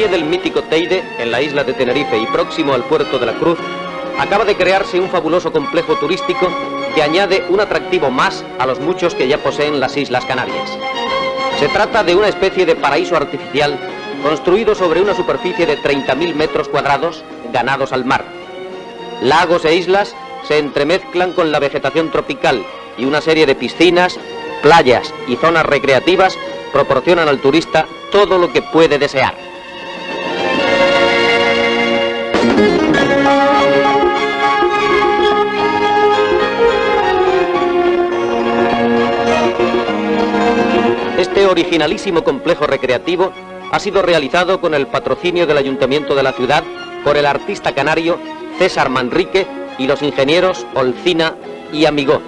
pie del mítico Teide, en la isla de Tenerife y próximo al puerto de la Cruz, acaba de crearse un fabuloso complejo turístico que añade un atractivo más a los muchos que ya poseen las Islas Canarias. Se trata de una especie de paraíso artificial construido sobre una superficie de 30.000 metros cuadrados ganados al mar. Lagos e islas se entremezclan con la vegetación tropical y una serie de piscinas, playas y zonas recreativas proporcionan al turista todo lo que puede desear. Este originalísimo complejo recreativo ha sido realizado con el patrocinio del Ayuntamiento de la ciudad por el artista canario César Manrique y los ingenieros Olcina y Amigó.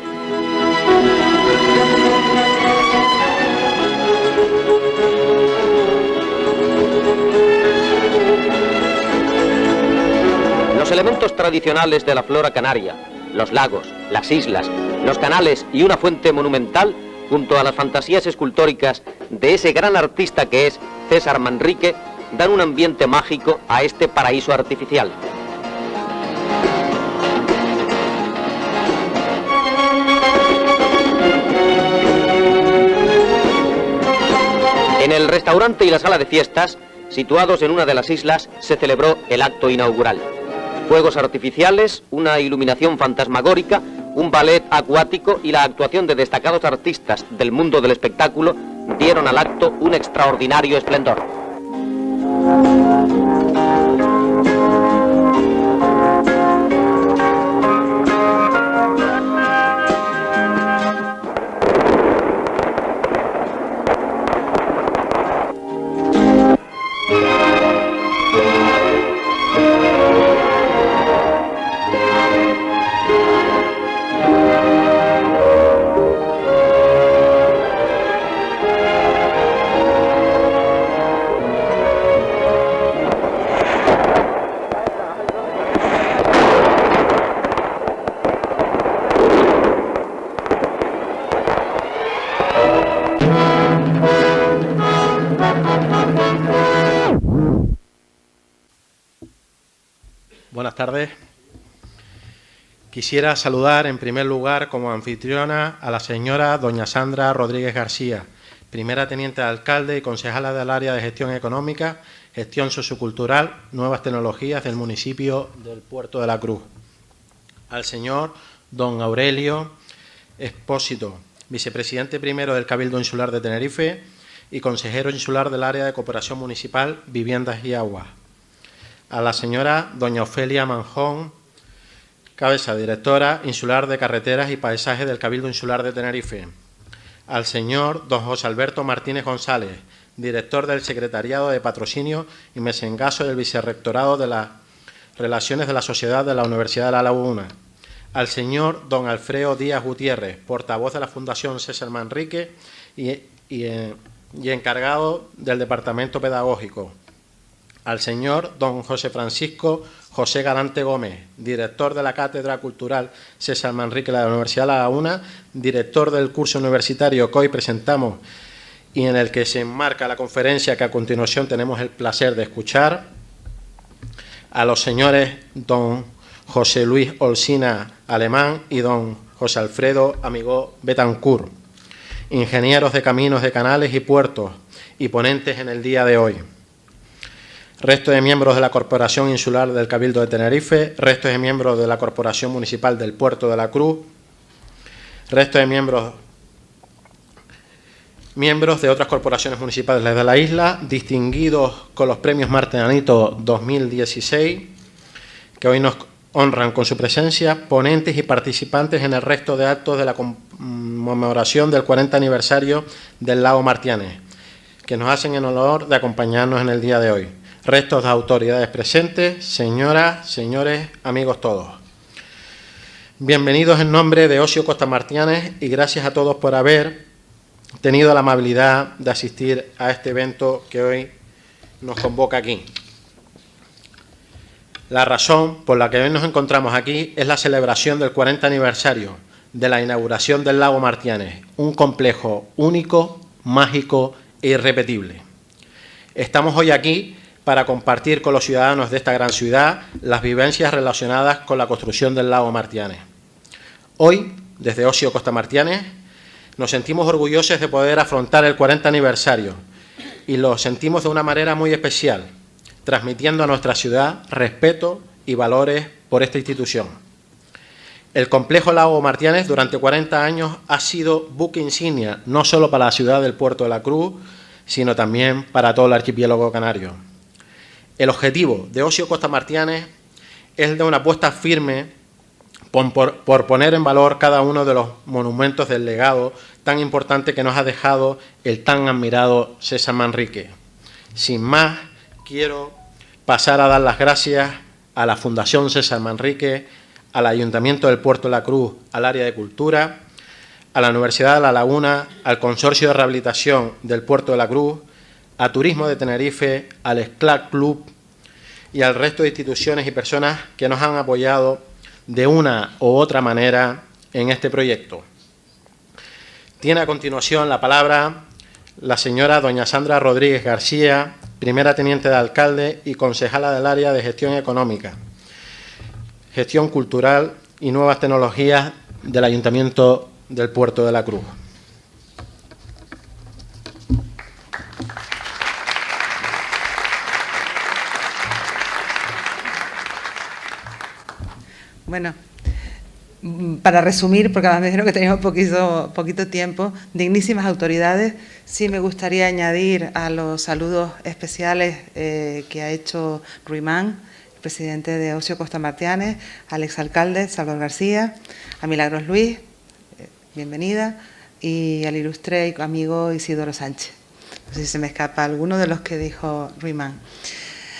Los elementos tradicionales de la flora canaria, los lagos, las islas, los canales y una fuente monumental, junto a las fantasías escultóricas de ese gran artista que es César Manrique, dan un ambiente mágico a este paraíso artificial. En el restaurante y la sala de fiestas, situados en una de las islas, se celebró el acto inaugural. Fuegos artificiales, una iluminación fantasmagórica, un ballet acuático y la actuación de destacados artistas del mundo del espectáculo dieron al acto un extraordinario esplendor. Buenas tardes. Quisiera saludar en primer lugar como anfitriona a la señora doña Sandra Rodríguez García, primera teniente de alcalde y concejala del área de gestión económica, gestión sociocultural, nuevas tecnologías del municipio del Puerto de la Cruz. Al señor don Aurelio Expósito, vicepresidente primero del Cabildo Insular de Tenerife y consejero insular del área de cooperación municipal, viviendas y aguas. A la señora doña Ofelia Manjón Cabeza, directora insular de carreteras y paisajes del Cabildo Insular de Tenerife. Al señor don José Alberto Martínez González, director del Secretariado de Patrocinio y Mecengaso del Vicerrectorado de las Relaciones de la Sociedad de la Universidad de La Laguna. Al señor don Alfredo Díaz Gutiérrez, portavoz de la Fundación César Manrique y encargado del Departamento Pedagógico. Al señor don José Francisco José Galante Gómez, director de la Cátedra Cultural César Manrique de la Universidad de La Laguna, director del curso universitario que hoy presentamos y en el que se enmarca la conferencia que a continuación tenemos el placer de escuchar. A los señores don José Luis Olcina Alemán y don José Alfredo Amigó Betancourt, ingenieros de caminos de canales y puertos y ponentes en el día de hoy. Resto de miembros de la Corporación Insular del Cabildo de Tenerife, resto de miembros de la Corporación Municipal del Puerto de la Cruz, resto de miembros de otras corporaciones municipales de la isla, distinguidos con los premios Martenanito 2016, que hoy nos honran con su presencia, ponentes y participantes en el resto de actos de la conmemoración del 40 aniversario del Lago Martianes, que nos hacen el honor de acompañarnos en el día de hoy. Restos de autoridades presentes, señoras, señores, amigos todos. Bienvenidos en nombre de Ocio Costa Martianes y gracias a todos por haber tenido la amabilidad de asistir a este evento que hoy nos convoca aquí. La razón por la que hoy nos encontramos aquí es la celebración del 40 aniversario de la inauguración del Lago Martianes, un complejo único, mágico e irrepetible. Estamos hoy aquí para compartir con los ciudadanos de esta gran ciudad las vivencias relacionadas con la construcción del lago Martianes. Hoy, desde Ocio Costa Martianes, nos sentimos orgullosos de poder afrontar el 40 aniversario y lo sentimos de una manera muy especial, transmitiendo a nuestra ciudad respeto y valores por esta institución. El complejo Lago Martianes durante 40 años ha sido buque insignia no solo para la ciudad del Puerto de la Cruz, sino también para todo el archipiélago canario. El objetivo de Ocio Costa Martianes es el de una apuesta firme por poner en valor cada uno de los monumentos del legado tan importante que nos ha dejado el tan admirado César Manrique. Sin más, quiero pasar a dar las gracias a la Fundación César Manrique, al Ayuntamiento del Puerto de la Cruz, al área de Cultura, a la Universidad de La Laguna, al Consorcio de Rehabilitación del Puerto de la Cruz, a Turismo de Tenerife, al Esclac Club y al resto de instituciones y personas que nos han apoyado de una u otra manera en este proyecto. Tiene a continuación la palabra la señora doña Sandra Rodríguez García, primera teniente de alcalde y concejala del área de Gestión Económica, Gestión Cultural y Nuevas Tecnologías del Ayuntamiento del Puerto de la Cruz. Bueno, para resumir, porque además me dijeron que teníamos poquito tiempo, dignísimas autoridades, sí me gustaría añadir a los saludos especiales que ha hecho Ruimán, presidente de Ocio Costa Martianes, al exalcalde Salvador García, a Milagros Luis, bienvenida, y al ilustre amigo Isidoro Sánchez. No sé si se me escapa alguno de los que dijo Ruimán.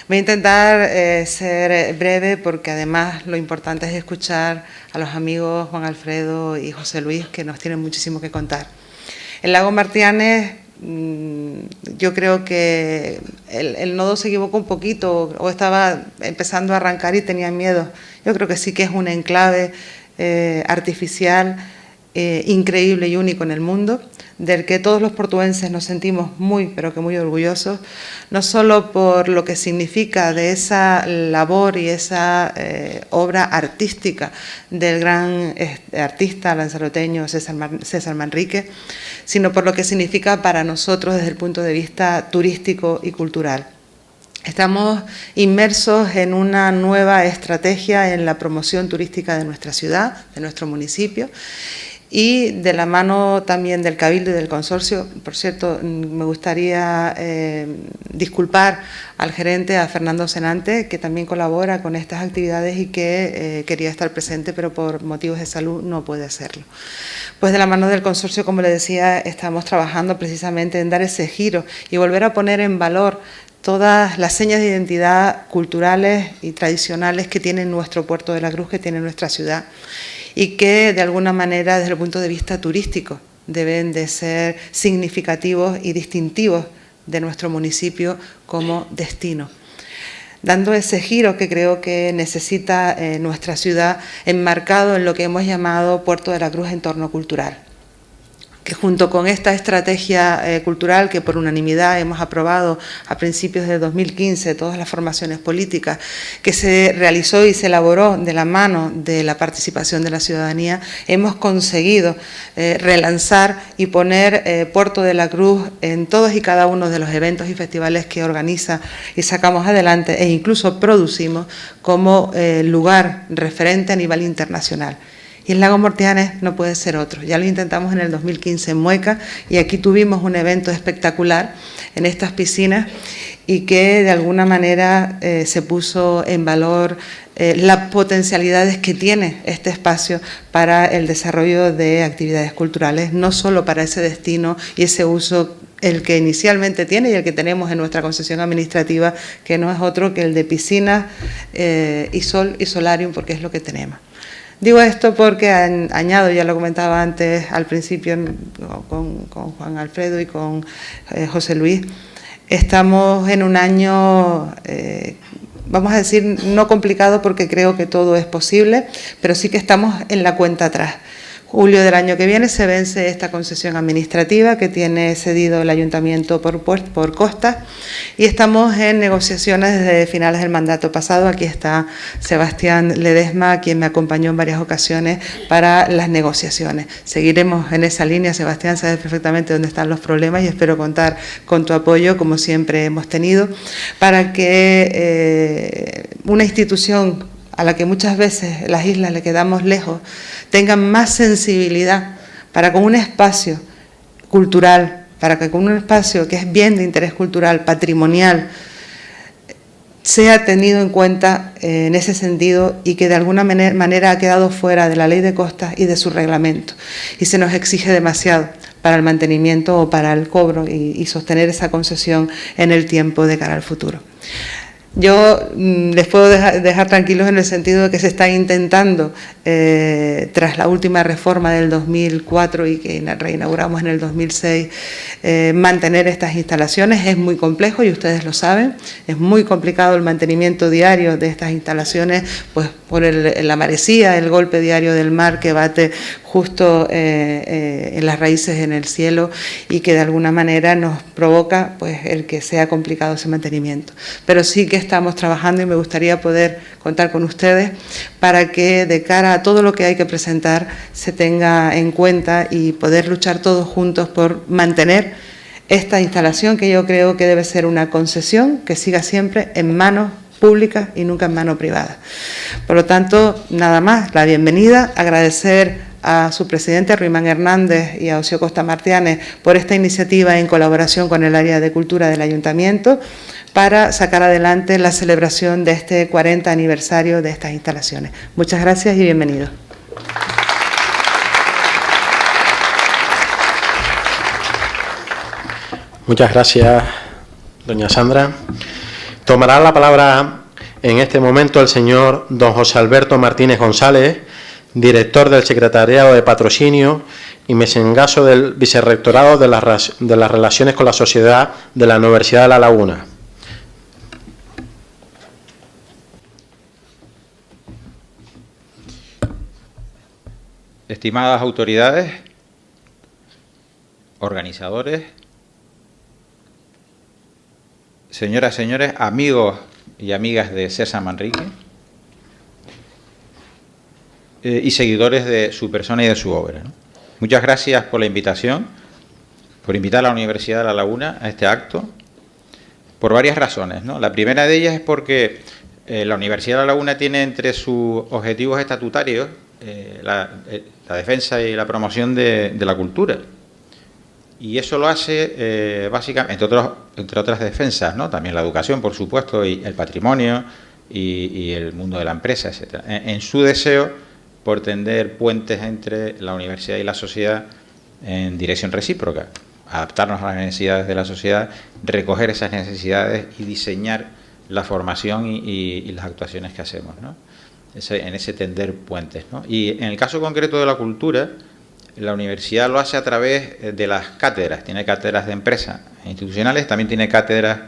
Voy a intentar ser breve porque además lo importante es escuchar a los amigos Juan Alfredo y José Luis, que nos tienen muchísimo que contar. El lago Martianes, yo creo que el nodo se equivocó un poquito o estaba empezando a arrancar y tenía miedo. Yo creo que sí que es un enclave artificial increíble y único en el mundo, del que todos los portuenses nos sentimos muy, pero que muy orgullosos, no solo por lo que significa de esa labor y esa obra artística del gran artista lanzaroteño César Manrique, sino por lo que significa para nosotros desde el punto de vista turístico y cultural. Estamos inmersos en una nueva estrategia en la promoción turística de nuestra ciudad, de nuestro municipio, y de la mano también del Cabildo y del Consorcio. Por cierto, me gustaría disculpar al gerente, a Fernando Senante, que también colabora con estas actividades y que quería estar presente, pero por motivos de salud no puede hacerlo. Pues de la mano del Consorcio, como le decía, estamos trabajando precisamente en dar ese giro y volver a poner en valor todas las señas de identidad culturales y tradicionales que tiene nuestro Puerto de la Cruz, que tiene nuestra ciudad, y que de alguna manera desde el punto de vista turístico deben de ser significativos y distintivos de nuestro municipio como destino, dando ese giro que creo que necesita nuestra ciudad, enmarcado en lo que hemos llamado Puerto de la Cruz Entorno Cultural, que junto con esta estrategia cultural que por unanimidad hemos aprobado a principios de 2015, todas las formaciones políticas, que se realizó y se elaboró de la mano de la participación de la ciudadanía, hemos conseguido relanzar y poner Puerto de la Cruz en todos y cada uno de los eventos y festivales que organiza y sacamos adelante e incluso producimos como lugar referente a nivel internacional. Y el lago Martianes no puede ser otro. Ya lo intentamos en el 2015 en Mueca y aquí tuvimos un evento espectacular en estas piscinas y que de alguna manera se puso en valor las potencialidades que tiene este espacio para el desarrollo de actividades culturales, no solo para ese destino y ese uso el que inicialmente tiene y el que tenemos en nuestra concesión administrativa, que no es otro que el de piscinas y sol y solarium, porque es lo que tenemos. Digo esto porque añado, ya lo comentaba antes al principio con Juan Alfredo y con José Luis, estamos en un año, vamos a decir, no complicado porque creo que todo es posible, pero sí que estamos en la cuenta atrás. julio del año que viene se vence esta concesión administrativa que tiene cedido el Ayuntamiento por costas y estamos en negociaciones desde finales del mandato pasado. Aquí está Sebastián Ledesma, quien me acompañó en varias ocasiones para las negociaciones. Seguiremos en esa línea. Sebastián, sabes perfectamente dónde están los problemas y espero contar con tu apoyo, como siempre hemos tenido, para que una institución a la que muchas veces las islas le quedamos lejos, tengan más sensibilidad para con un espacio cultural, para que con un espacio que es bien de interés cultural, patrimonial, sea tenido en cuenta en ese sentido y que de alguna manera ha quedado fuera de la ley de costas y de su reglamento. Y se nos exige demasiado para el mantenimiento o para el cobro y sostener esa concesión en el tiempo de cara al futuro. Yo les puedo dejar tranquilos en el sentido de que se está intentando, tras la última reforma del 2004 y que reinauguramos en el 2006, mantener estas instalaciones. Es muy complejo y ustedes lo saben, es muy complicado el mantenimiento diario de estas instalaciones, pues por la marecía, el golpe diario del mar que bate justo en las raíces en el cielo y que de alguna manera nos provoca pues el que sea complicado ese mantenimiento. Pero sí que estamos trabajando y me gustaría poder contar con ustedes para que de cara a todo lo que hay que presentar se tenga en cuenta y poder luchar todos juntos por mantener esta instalación que yo creo que debe ser una concesión que siga siempre en manos públicas y nunca en mano privada. Por lo tanto, nada más, la bienvenida, agradecer a su presidente Ruimán Hernández y a Ocio Costa Martianes por esta iniciativa en colaboración con el área de cultura del Ayuntamiento para sacar adelante la celebración de este 40 aniversario de estas instalaciones. Muchas gracias y bienvenidos. Muchas gracias, doña Sandra. Tomará la palabra en este momento el señor don José Alberto Martínez González, director del Secretariado de Patrocinio y mecengaso del Vicerrectorado de las Relaciones con la Sociedad de la Universidad de La Laguna. Estimadas autoridades, organizadores, señoras y señores, amigos y amigas de César Manrique y seguidores de su persona y de su obra, ¿no? Muchas gracias por la invitación, por invitar a la Universidad de La Laguna a este acto, por varias razones, ¿no? La primera de ellas es porque la Universidad de La Laguna tiene entre sus objetivos estatutarios la defensa y la promoción de la cultura. Y eso lo hace básicamente, entre otras defensas, ¿no? También la educación, por supuesto, y el patrimonio y el mundo de la empresa, etcétera. En su deseo por tender puentes entre la universidad y la sociedad en dirección recíproca, adaptarnos a las necesidades de la sociedad, recoger esas necesidades y diseñar la formación y las actuaciones que hacemos, ¿no? En ese tender puentes, ¿no? Y en el caso concreto de la cultura, la universidad lo hace a través de las cátedras. Tiene cátedras de empresas institucionales, también tiene cátedras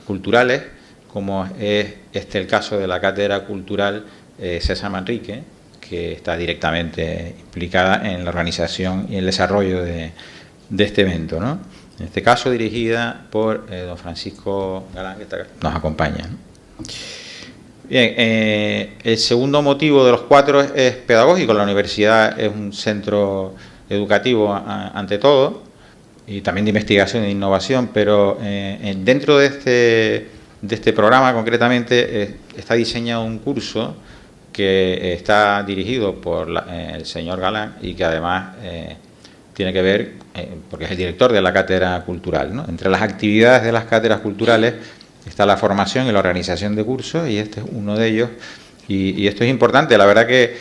culturales, como es el caso de la cátedra cultural César Manrique, que está directamente implicada en la organización y el desarrollo de este evento, ¿no? En este caso dirigida por don Francisco Galán, que nos acompaña, ¿no? Bien, el segundo motivo de los cuatro es pedagógico. La universidad es un centro educativo ante todo, y también de investigación e innovación, pero dentro de este programa concretamente está diseñado un curso que está dirigido por el señor Galán y que además tiene que ver, porque es el director de la cátedra cultural, ¿no? Entre las actividades de las cátedras culturales está la formación y la organización de cursos, y este es uno de ellos. Y esto es importante. La verdad que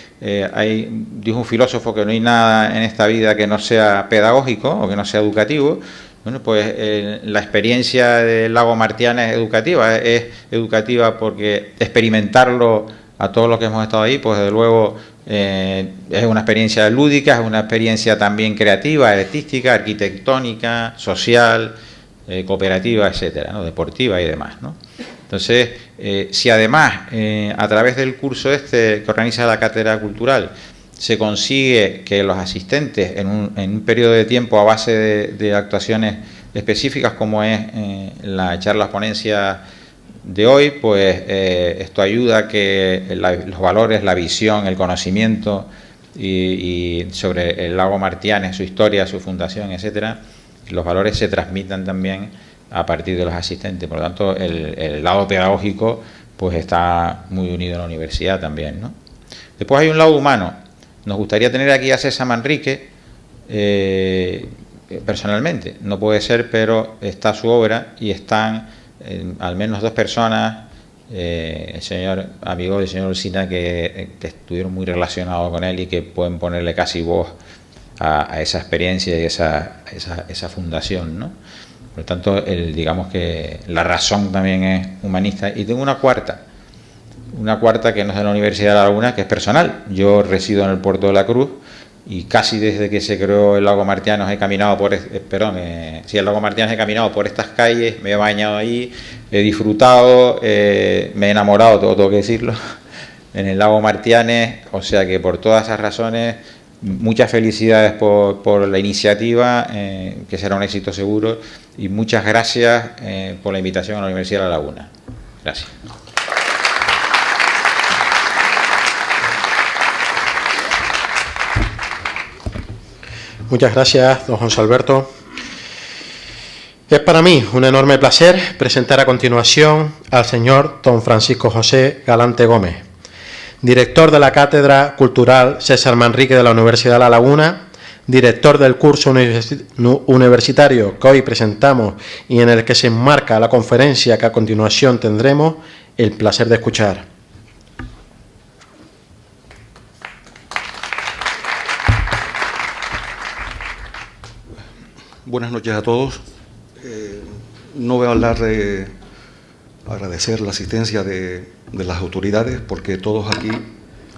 dijo un filósofo que no hay nada en esta vida que no sea pedagógico o que no sea educativo. Bueno, pues la experiencia del Lago Martianes es educativa porque experimentarlo a todos los que hemos estado ahí, pues desde luego es una experiencia lúdica, es una experiencia también creativa, artística, arquitectónica, social, cooperativa, etcétera, ¿no? Deportiva y demás, ¿no? Entonces, si además a través del curso que organiza la Cátedra Cultural se consigue que los asistentes en un periodo de tiempo a base de actuaciones específicas como es la charla ponencia de hoy, pues esto ayuda a que los valores, la visión, el conocimiento y sobre el lago Martianes, su historia, su fundación, etcétera, los valores se transmitan también a partir de los asistentes. Por lo tanto, el lado pedagógico pues está muy unido a la universidad también, ¿no? Después hay un lado humano. Nos gustaría tener aquí a César Manrique personalmente. No puede ser, pero está su obra y están al menos 2 personas, el señor amigo del señor Olcina, que estuvieron muy relacionados con él y que pueden ponerle casi voz a esa experiencia y esa fundación, ¿no? Por lo tanto, digamos que la razón también es humanista. Y tengo una cuarta que no es de la Universidad de La Laguna, que es personal. Yo resido en el Puerto de la Cruz y casi desde que se creó el lago Martianes he caminado el lago Martianes he caminado por estas calles, me he bañado ahí, he disfrutado, me he enamorado, tengo que decirlo, en el lago Martianes. O sea que por todas esas razones, muchas felicidades por la iniciativa, que será un éxito seguro, y muchas gracias por la invitación a la Universidad de La Laguna. Gracias. Muchas gracias, don José Alberto. Es para mí un enorme placer presentar a continuación al señor don Francisco José Galante Gómez, director de la Cátedra Cultural César Manrique de la Universidad de La Laguna, director del curso universitario que hoy presentamos y en el que se enmarca la conferencia que a continuación tendremos el placer de escuchar. Buenas noches a todos. No voy a hablar de agradecer la asistencia de las autoridades, porque todos aquí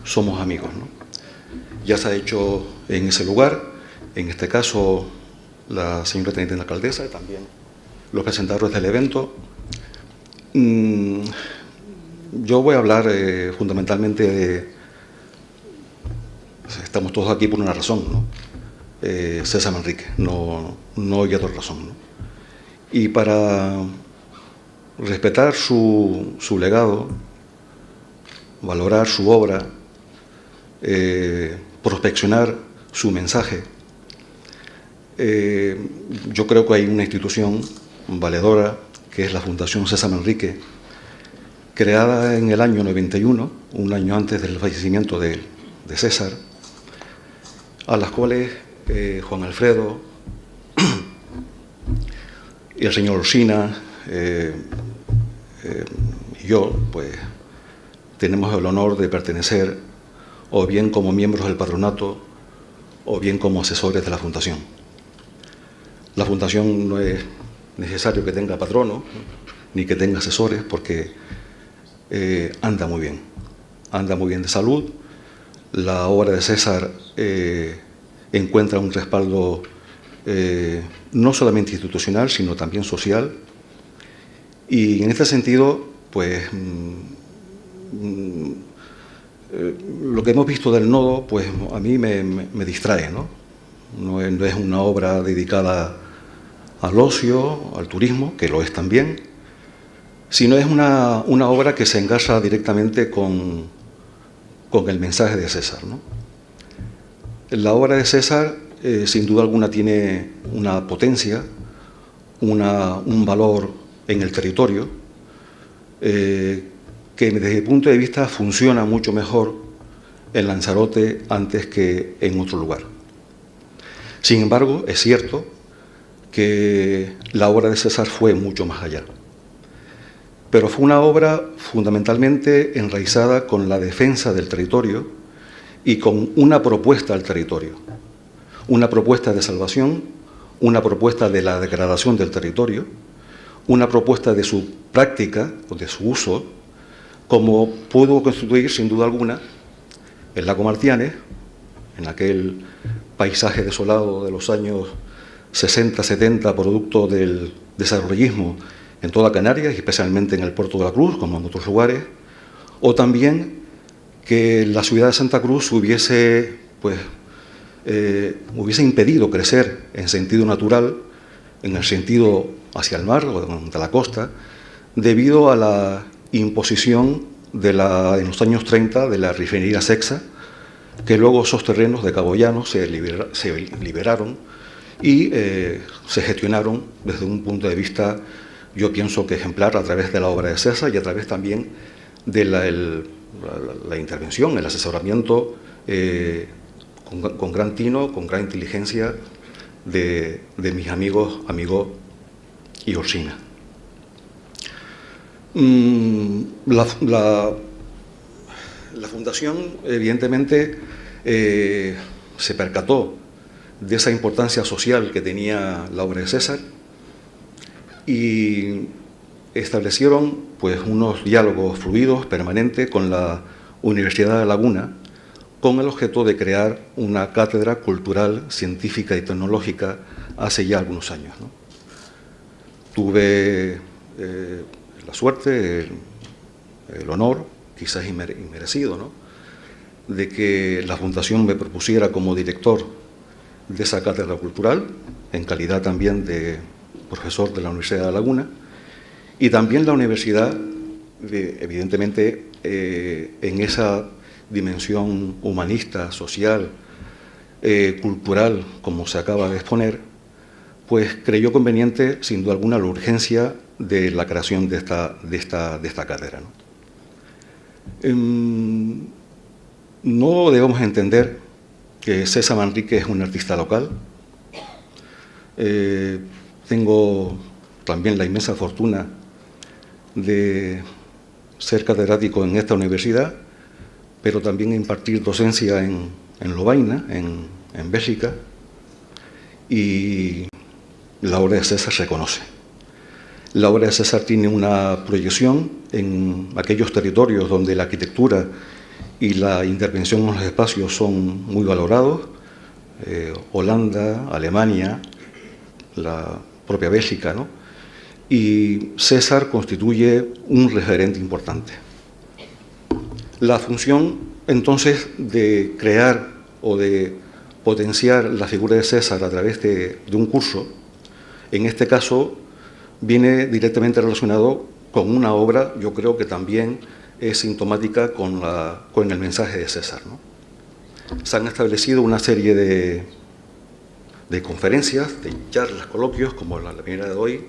somos amigos, ¿no? Ya se ha hecho en ese lugar, en este caso la señora teniente alcaldesa y también los presentadores del evento. Yo voy a hablar fundamentalmente de... Estamos todos aquí por una razón, ¿no? César Manrique, no hay otra razón, ¿no? Y para respetar su legado, valorar su obra, prospeccionar su mensaje, yo creo que hay una institución valedora que es la Fundación César Manrique, creada en el año 91, un año antes del fallecimiento de César, a las cuales Juan Alfredo y el señor Olcina y yo, pues, tenemos el honor de pertenecer o bien como miembros del patronato o bien como asesores de la Fundación. La Fundación no es necesario que tenga patrono ni que tenga asesores, porque anda muy bien de salud. La obra de César encuentra un respaldo no solamente institucional, sino también social. Y en este sentido, pues, lo que hemos visto del nodo, pues a mí me distrae, ¿no? No es una obra dedicada al ocio, al turismo, que lo es también, sino es una obra que se engarza directamente con el mensaje de César, ¿no? La obra de César, sin duda alguna, tiene una potencia, un valor en el territorio, que desde el punto de vista funciona mucho mejor en Lanzarote antes que en otro lugar. Sin embargo, es cierto que la obra de César fue mucho más allá, pero fue una obra fundamentalmente enraizada con la defensa del territorio y con una propuesta al territorio, una propuesta de salvación, una propuesta de la degradación del territorio, una propuesta de su práctica o de su uso, como pudo constituir sin duda alguna el lago Martianes, en aquel paisaje desolado de los años 60-70, producto del desarrollismo en toda Canarias y especialmente en el Puerto de la Cruz, como en otros lugares, o también que la ciudad de Santa Cruz hubiese pues hubiese impedido crecer en sentido natural, en el sentido hacia el mar o de la costa, debido a la imposición en los años 30 de la refinería Sexa, que luego esos terrenos de Cabo Llano se liberaron y se gestionaron desde un punto de vista, yo pienso que ejemplar, a través de la obra de César y a través también de la intervención, el asesoramiento con gran tino, con gran inteligencia de mis amigos Amigó y Orsina. La Fundación, evidentemente, se percató de esa importancia social que tenía la obra de César y establecieron pues unos diálogos fluidos permanentes con la Universidad de La Laguna, con el objeto de crear una cátedra cultural, científica y tecnológica hace ya algunos años, ¿no? Tuve la suerte, el honor, quizás inmerecido, ¿no?, de que la Fundación me propusiera como director de esa cátedra cultural, en calidad también de profesor de la Universidad de La Laguna, y también la universidad, evidentemente, en esa dimensión humanista, social, cultural, como se acaba de exponer, pues creyó conveniente, sin duda alguna, la urgencia de la creación de esta cátedra, ¿no? No debemos entender que César Manrique es un artista local. Tengo también la inmensa fortuna de ser catedrático en esta universidad, pero también impartir docencia en Lovaina, en Bélgica, y la obra de César se conoce. La obra de César tiene una proyección en aquellos territorios donde la arquitectura y la intervención en los espacios son muy valorados, Holanda, Alemania, la propia Bélgica, ¿no? Y César constituye un referente importante. La función, entonces, de crear o de potenciar la figura de César a través de un curso, en este caso, viene directamente relacionado con una obra, yo creo que también es sintomática con el mensaje de César, ¿no? Se han establecido una serie de conferencias, de charlas, coloquios, como la primera de hoy,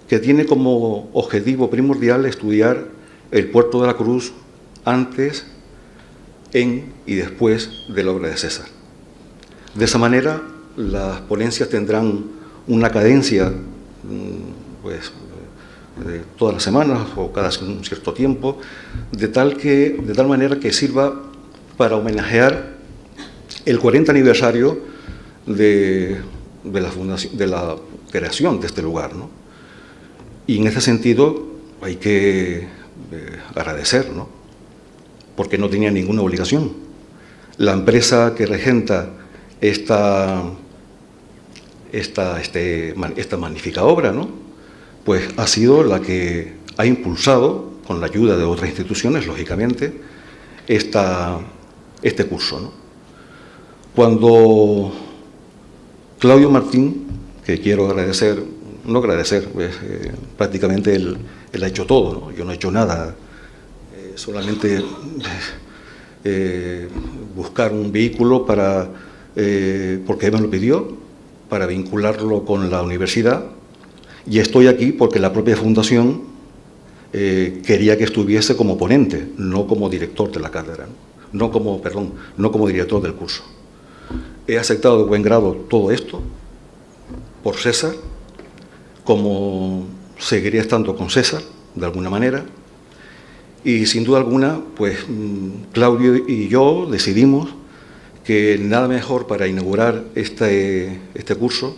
que tiene como objetivo primordial estudiar el puerto de la Cruz antes, en y después de la obra de César. De esa manera, las ponencias tendrán una cadencia, pues, de todas las semanas o cada un cierto tiempo, de tal manera que sirva para homenajear el 40 aniversario de la creación de este lugar, ¿no? Y en ese sentido hay que agradecer, ¿no?, porque no tenía ninguna obligación. La empresa que regenta esta magnífica obra, ¿no?, pues ha sido la que ha impulsado, con la ayuda de otras instituciones, lógicamente, este curso, ¿no? Cuando Claudio Martín, que quiero agradecer, no agradecer, pues, prácticamente él ha hecho todo, ¿no? Yo no he hecho nada, solamente buscar un vehículo porque él me lo pidió, para vincularlo con la universidad, y estoy aquí porque la propia Fundación quería que estuviese como ponente, no como director de la cátedra, no como director del curso. He aceptado de buen grado todo esto por César, como seguiría estando con César, de alguna manera, y sin duda alguna, pues Claudio y yo decidimos que nada mejor para inaugurar este curso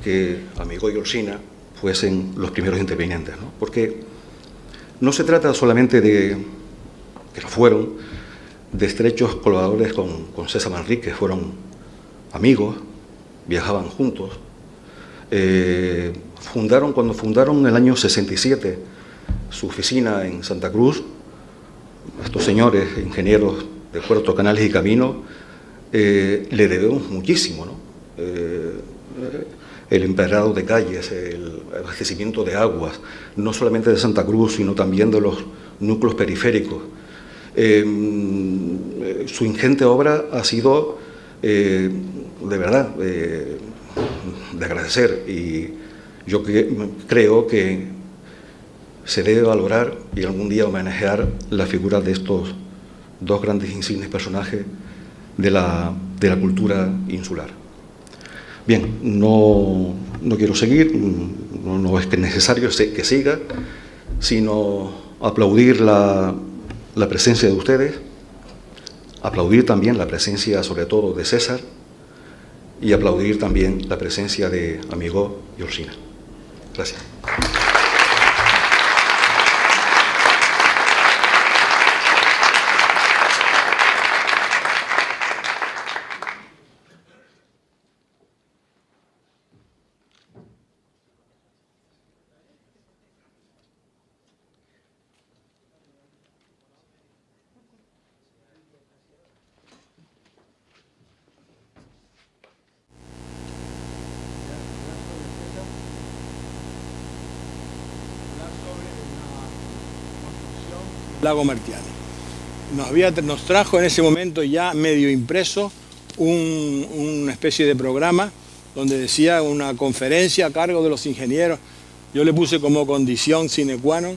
que Amigó y Orsina fuesen los primeros intervinientes, ¿no? Porque no se trata solamente que lo fueron, de estrechos colaboradores con César Manrique, fueron amigos, viajaban juntos. Cuando fundaron en el año 67 su oficina en Santa Cruz, estos señores, ingenieros de Puerto, Canales y Caminos, le debemos muchísimo, ¿no? El empedrado de calles, el abastecimiento de aguas, no solamente de Santa Cruz, sino también de los núcleos periféricos. Su ingente obra ha sido, de verdad, de agradecer, y yo creo que se debe valorar y algún día homenajear la figura de estos dos grandes insignes personajes de la cultura insular. Bien, no quiero seguir, no es que es necesario que siga, sino aplaudir la presencia de ustedes, aplaudir también la presencia sobre todo de César y aplaudir también la presencia de Amigó y Orsina. Gracias. Lago Martiani. Nos trajo en ese momento ya medio impreso una especie de programa donde decía una conferencia a cargo de los ingenieros. Yo le puse como condición sine qua non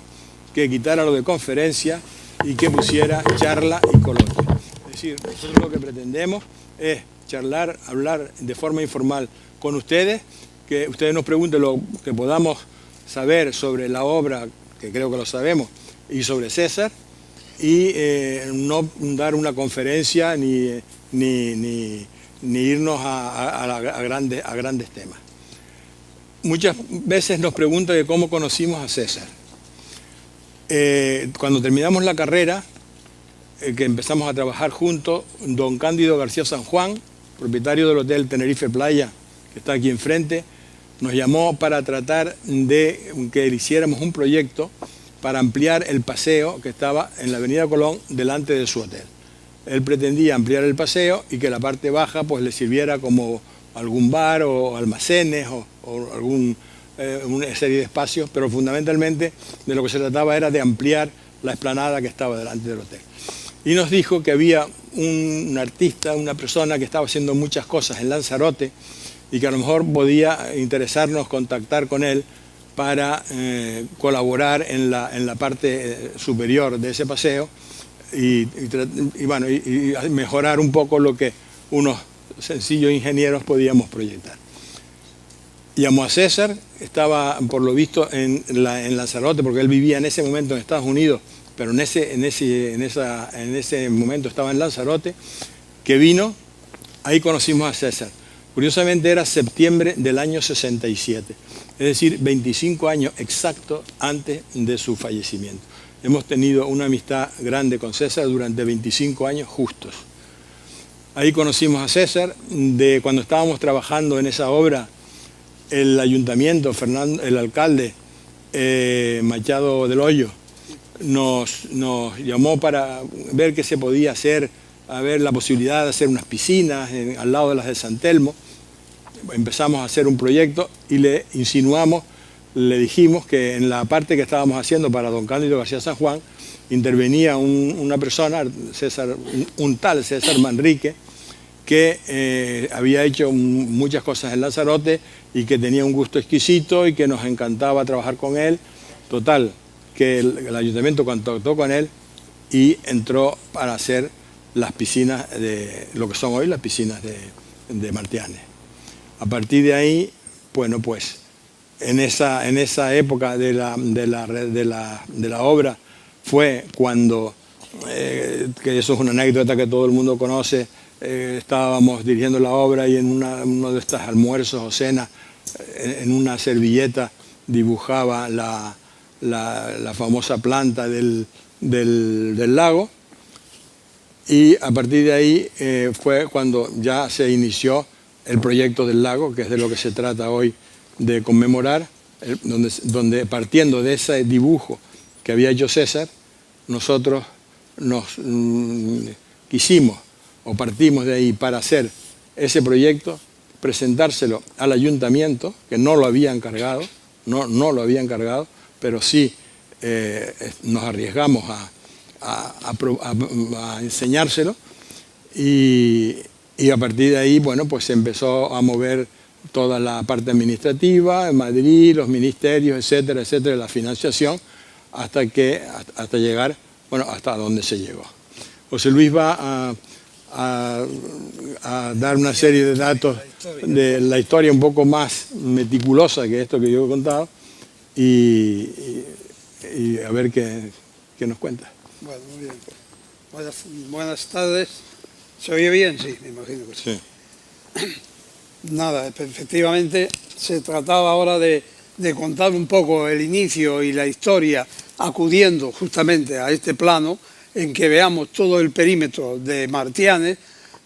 que quitara lo de conferencia y que pusiera charla y coloquio. Es decir, nosotros lo que pretendemos es charlar, hablar de forma informal con ustedes, que ustedes nos pregunten lo que podamos saber sobre la obra, que creo que lo sabemos, y sobre César, y no dar una conferencia ni irnos a grandes temas. Muchas veces nos preguntan de cómo conocimos a César. Cuando terminamos la carrera, que empezamos a trabajar juntos, don Cándido García San Juan, propietario del Hotel Tenerife Playa, que está aquí enfrente, nos llamó para tratar de que le hiciéramos un proyecto para ampliar el paseo que estaba en la avenida Colón delante de su hotel. Él pretendía ampliar el paseo y que la parte baja pues le sirviera como algún bar o almacenes o una serie de espacios, pero fundamentalmente de lo que se trataba era de ampliar la explanada que estaba delante del hotel. Y nos dijo que había un artista, una persona que estaba haciendo muchas cosas en Lanzarote y que a lo mejor podía interesarnos contactar con él para colaborar en la parte superior de ese paseo y mejorar un poco lo que unos sencillos ingenieros podíamos proyectar. Llamó a César, estaba por lo visto en Lanzarote, porque él vivía en ese momento en Estados Unidos, pero en ese momento estaba en Lanzarote, que vino, ahí conocimos a César. Curiosamente era septiembre del año 67. Es decir, 25 años exactos antes de su fallecimiento. Hemos tenido una amistad grande con César durante 25 años justos. Ahí conocimos a César, cuando estábamos trabajando en esa obra, el ayuntamiento, el alcalde Machado del Hoyo, nos llamó para ver qué se podía hacer, a ver la posibilidad de hacer unas piscinas al lado de las de San Telmo. Empezamos a hacer un proyecto y le insinuamos, le dijimos que en la parte que estábamos haciendo para don Cándido García San Juan intervenía una persona, un tal César Manrique, que había hecho muchas cosas en Lanzarote y que tenía un gusto exquisito y que nos encantaba trabajar con él. Total, que el ayuntamiento contactó con él y entró para hacer las piscinas de lo que son hoy las piscinas de Martiani. A partir de ahí, bueno, pues en esa época de la obra fue cuando, que eso es una anécdota que todo el mundo conoce, estábamos dirigiendo la obra y en uno de estos almuerzos o cenas, en una servilleta dibujaba la famosa planta del lago, y a partir de ahí fue cuando ya se inició el proyecto del lago, que es de lo que se trata hoy de conmemorar, donde partiendo de ese dibujo que había hecho César, nosotros quisimos o partimos de ahí para hacer ese proyecto, presentárselo al ayuntamiento, que no lo había encargado, no lo había encargado, pero sí nos arriesgamos a enseñárselo y a partir de ahí, bueno, pues se empezó a mover toda la parte administrativa, en Madrid, los ministerios, etcétera, etcétera, la financiación, hasta llegar, bueno, hasta donde se llegó. José Luis va a dar una serie de datos de la historia un poco más meticulosa que esto que yo he contado y a ver qué nos cuenta. Bueno, muy bien. Buenas tardes. ¿Se oye bien? Sí, me imagino que sí. Nada, efectivamente se trataba ahora de contar un poco el inicio y la historia, acudiendo justamente a este plano en que veamos todo el perímetro de Martianes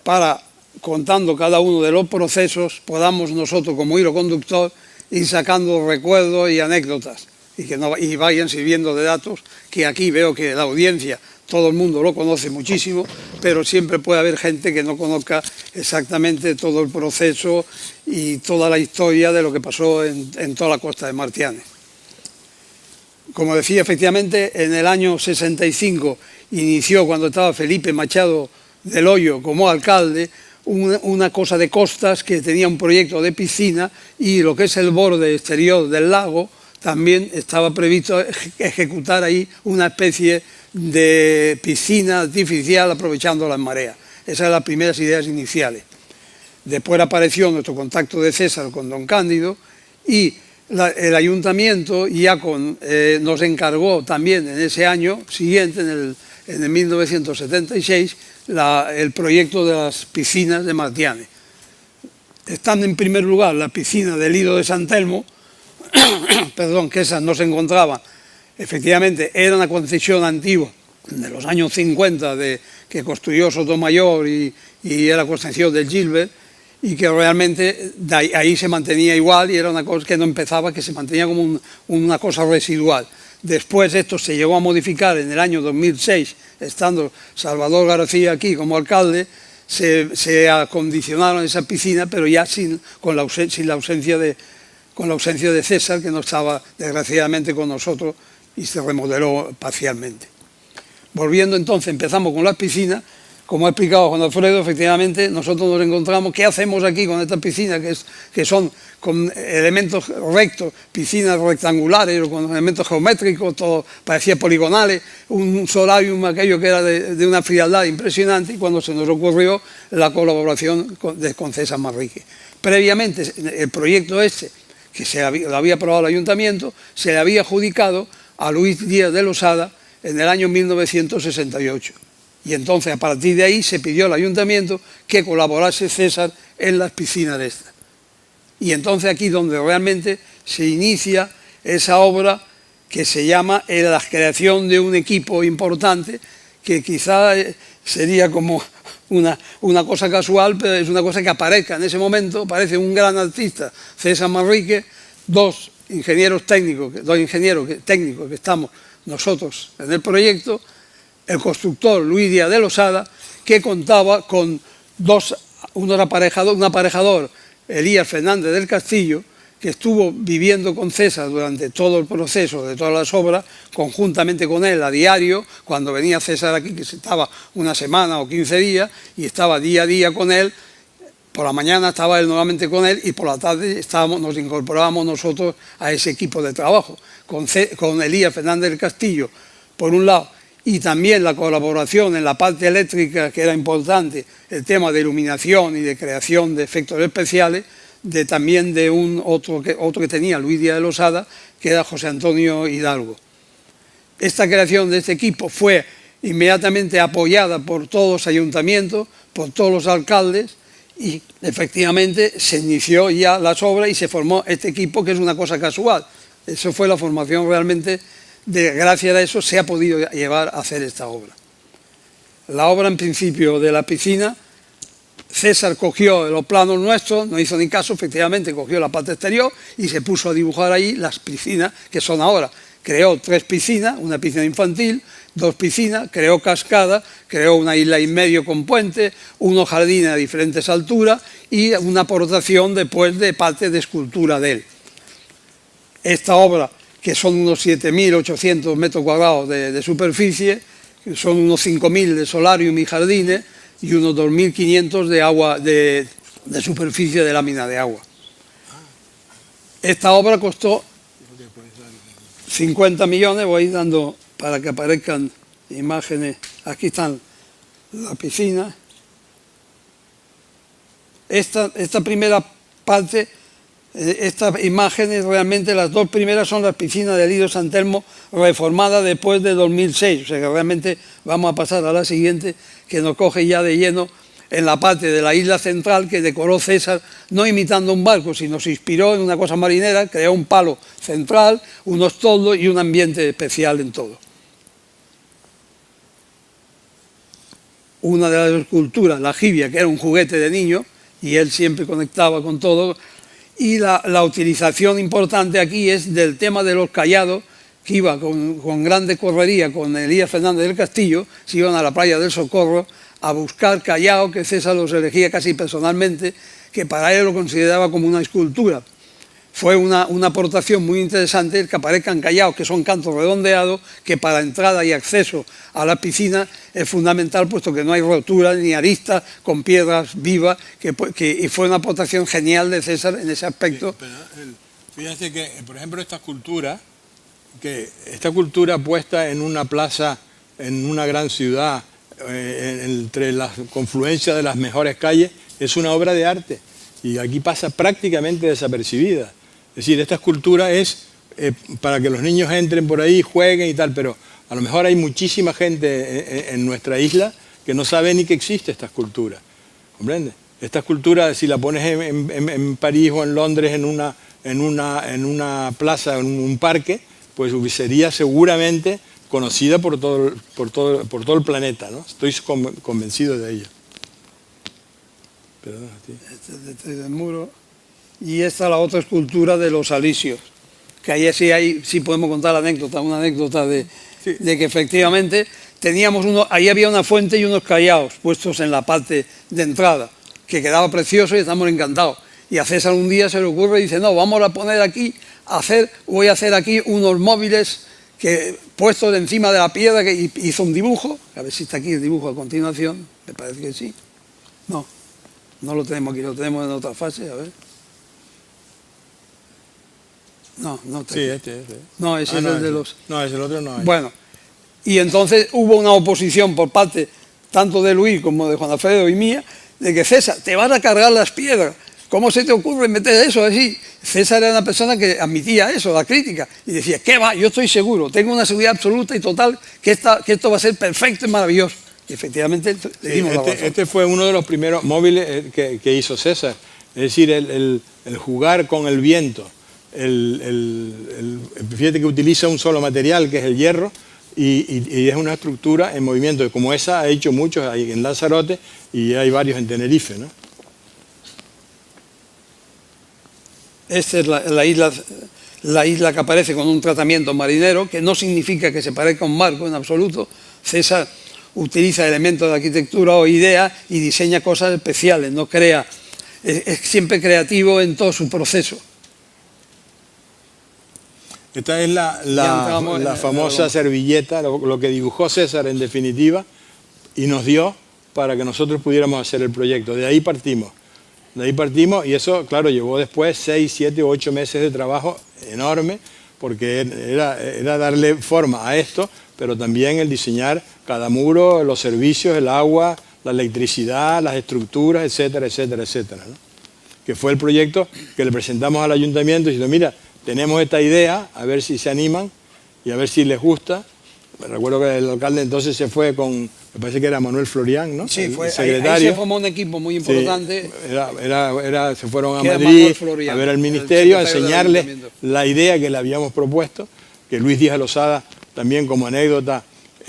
para, contando cada uno de los procesos, podamos nosotros como hilo conductor ir sacando recuerdos y anécdotas y vayan sirviendo de datos, que aquí veo que la audiencia, todo el mundo lo conoce muchísimo, pero siempre puede haber gente que no conozca exactamente todo el proceso y toda la historia de lo que pasó en toda la costa de Martianes. Como decía, efectivamente, en el año 65 inició, cuando estaba Felipe Machado del Hoyo como alcalde, una cosa de costas que tenía un proyecto de piscina, y lo que es el borde exterior del lago también estaba previsto ejecutar ahí una especie de piscina artificial aprovechando las mareas. Esas eran las primeras ideas iniciales. Después apareció nuestro contacto de César con don Cándido y el ayuntamiento ya nos encargó también en ese año siguiente, en el 1976, el proyecto de las piscinas de Martianes. Estando en primer lugar la piscina del Lido de San Telmo, perdón, que esas no se encontraban. Efectivamente, era una concesión antigua de los años 50 que construyó Sotomayor y era concesión del Gilbert, y que realmente ahí se mantenía igual y era una cosa que no empezaba, que se mantenía como una cosa residual. Después esto se llegó a modificar en el año 2006, estando Salvador García aquí como alcalde, se acondicionaron esa piscina, pero ya con la ausencia de César, que no estaba desgraciadamente con nosotros, y se remodeló parcialmente. Volviendo entonces, empezamos con las piscinas. Como ha explicado Juan Alfredo, efectivamente nosotros nos encontramos, ¿qué hacemos aquí con estas piscinas que son con elementos rectos, piscinas rectangulares o con elementos geométricos, todo parecía poligonales, un solarium aquello que era de una frialdad impresionante? Y cuando se nos ocurrió la colaboración con César Manrique. Previamente el proyecto que lo había aprobado el ayuntamiento, se le había adjudicado a Luis Díaz de Losada en el año 1968. Y entonces, a partir de ahí, se pidió al ayuntamiento que colaborase César en las piscinas de estas. Y entonces aquí donde realmente se inicia esa obra que se llama la creación de un equipo importante, que quizá sería como una cosa casual, pero es una cosa que aparezca en ese momento. Aparece un gran artista, César Manrique, dos ingenieros técnicos que estamos nosotros en el proyecto, el constructor Luis Díaz de Losada, que contaba con un aparejador, Elías Fernández del Castillo, que estuvo viviendo con César durante todo el proceso de todas las obras, conjuntamente con él a diario. Cuando venía César aquí, que estaba una semana o 15 días, y estaba día a día con él. Por la mañana estaba él nuevamente con él y por la tarde nos incorporábamos nosotros a ese equipo de trabajo, con Elías Fernández del Castillo, por un lado, y también la colaboración en la parte eléctrica, que era importante, el tema de iluminación y de creación de efectos especiales, también de otro que tenía Luis Díaz de Losada, que era José Antonio Hidalgo. Esta creación de este equipo fue inmediatamente apoyada por todos los ayuntamientos, por todos los alcaldes, y efectivamente se inició ya las obras y se formó este equipo, que es una cosa casual. Eso fue la formación realmente. Gracias a eso se ha podido llevar a hacer esta obra. La obra, en principio, de la piscina, César cogió los planos nuestros, no hizo ni caso, efectivamente cogió la parte exterior y se puso a dibujar ahí las piscinas que son ahora, creó 3 piscinas, una piscina infantil, 2 piscinas, creó cascada, creó una isla y medio con puente, unos jardines a diferentes alturas y una aportación después de parte de escultura de él. Esta obra, que son unos 7.800 metros cuadrados de superficie, son unos 5.000 de solarium y jardines y unos 2.500 de agua de superficie de lámina de agua. Esta obra costó 50 millones, voy dando para que aparezcan imágenes. Aquí están la piscina. Esta primera parte, estas imágenes, realmente las 2 primeras son las piscinas de Lido San Telmo reformadas después de 2006, o sea que realmente vamos a pasar a la siguiente, que nos coge ya de lleno en la parte de la isla central que decoró César, no imitando un barco, sino se inspiró en una cosa marinera, creó un palo central, unos toldos y un ambiente especial en todo. Una de las esculturas, la jibia, que era un juguete de niño, y él siempre conectaba con todo, y la utilización importante aquí es del tema de los callados, que iba con grande correría con Elías Fernández del Castillo, se iban a la playa del Socorro a buscar callados, que César los elegía casi personalmente, que para él lo consideraba como una escultura. Fue una aportación muy interesante el que aparezcan callados, que son cantos redondeados, que para entrada y acceso a la piscina es fundamental, puesto que no hay roturas ni aristas con piedras vivas, y fue una aportación genial de César en ese aspecto. Sí, fíjate que, por ejemplo, esta cultura puesta en una plaza, en una gran ciudad, entre las confluencias de las mejores calles, es una obra de arte y aquí pasa prácticamente desapercibida. Es decir, esta escultura es para que los niños entren por ahí, jueguen y tal, pero a lo mejor hay muchísima gente en nuestra isla que no sabe ni que existe esta escultura. ¿Comprende? Esta escultura, si la pones en París o en Londres en una plaza, en un parque, pues sería seguramente conocida por todo el planeta, ¿no? Estoy convencido de ello. Perdón, a ti. Este es del muro. Y esta es la otra escultura de los alisios, que ahí sí podemos contar la anécdota, una anécdota de que efectivamente ahí había una fuente y unos callados puestos en la parte de entrada, que quedaba precioso y estamos encantados. Y a César un día se le ocurre y dice, no, vamos a poner aquí, voy a hacer aquí unos móviles puestos encima de la piedra, que hizo un dibujo, a ver si está aquí el dibujo a continuación, me parece que sí. No lo tenemos aquí, lo tenemos en otra fase, a ver. No está sí, aquí. este. No, ese es el de los... No, ese el otro no hay. Bueno, y entonces hubo una oposición por parte tanto de Luis como de Juan Alfredo y mía, de que César, te van a cargar las piedras. ¿Cómo se te ocurre meter eso así? César era una persona que admitía eso, la crítica, y decía, ¿qué va? Yo estoy seguro, tengo una seguridad absoluta y total que esto va a ser perfecto y maravilloso. Y efectivamente le dimos la razón. Este fue uno de los primeros móviles que hizo César. Es decir, el jugar con el viento. Fíjate que utiliza un solo material, que es el hierro, y es una estructura en movimiento. Como esa ha hecho muchos ahí en Lanzarote y hay varios en Tenerife, ¿no? Esta es la isla que aparece con un tratamiento marinero, que no significa que se parezca a un barco en absoluto. César utiliza elementos de arquitectura o ideas y diseña cosas especiales, no crea, es siempre creativo en todo su proceso. Esta es la famosa servilleta, lo que dibujó César en definitiva, y nos dio para que nosotros pudiéramos hacer el proyecto. De ahí partimos. Y eso, claro, llevó después 6, 7 o 8 meses de trabajo enorme, porque era darle forma a esto, pero también el diseñar cada muro, los servicios, el agua, la electricidad, las estructuras, etcétera, etcétera, etcétera, ¿no? Que fue el proyecto que le presentamos al ayuntamiento diciendo, mira, tenemos esta idea, a ver si se animan y a ver si les gusta. Me recuerdo que el alcalde entonces se fue con, me parece que era Manuel Florián, ¿no? Sí, el secretario. Ahí se formó un equipo muy importante. Sí, se fueron a Madrid a ver al ministerio, a enseñarles la idea que le habíamos propuesto, que Luis Díaz Losada también como anécdota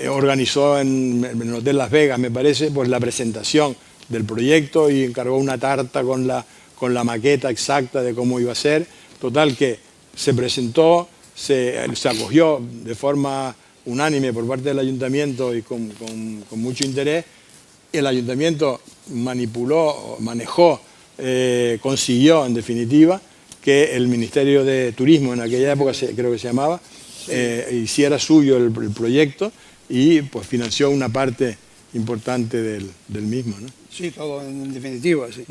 organizó en el Hotel Las Vegas, me parece, pues la presentación del proyecto y encargó una tarta con la maqueta exacta de cómo iba a ser. Total que se presentó, se acogió de forma unánime por parte del ayuntamiento y con mucho interés. El ayuntamiento manejó, consiguió en definitiva que el Ministerio de Turismo, en aquella época creo que se llamaba, hiciera suyo el proyecto y pues financió una parte importante del mismo, ¿no? Sí, todo en definitiva, sí.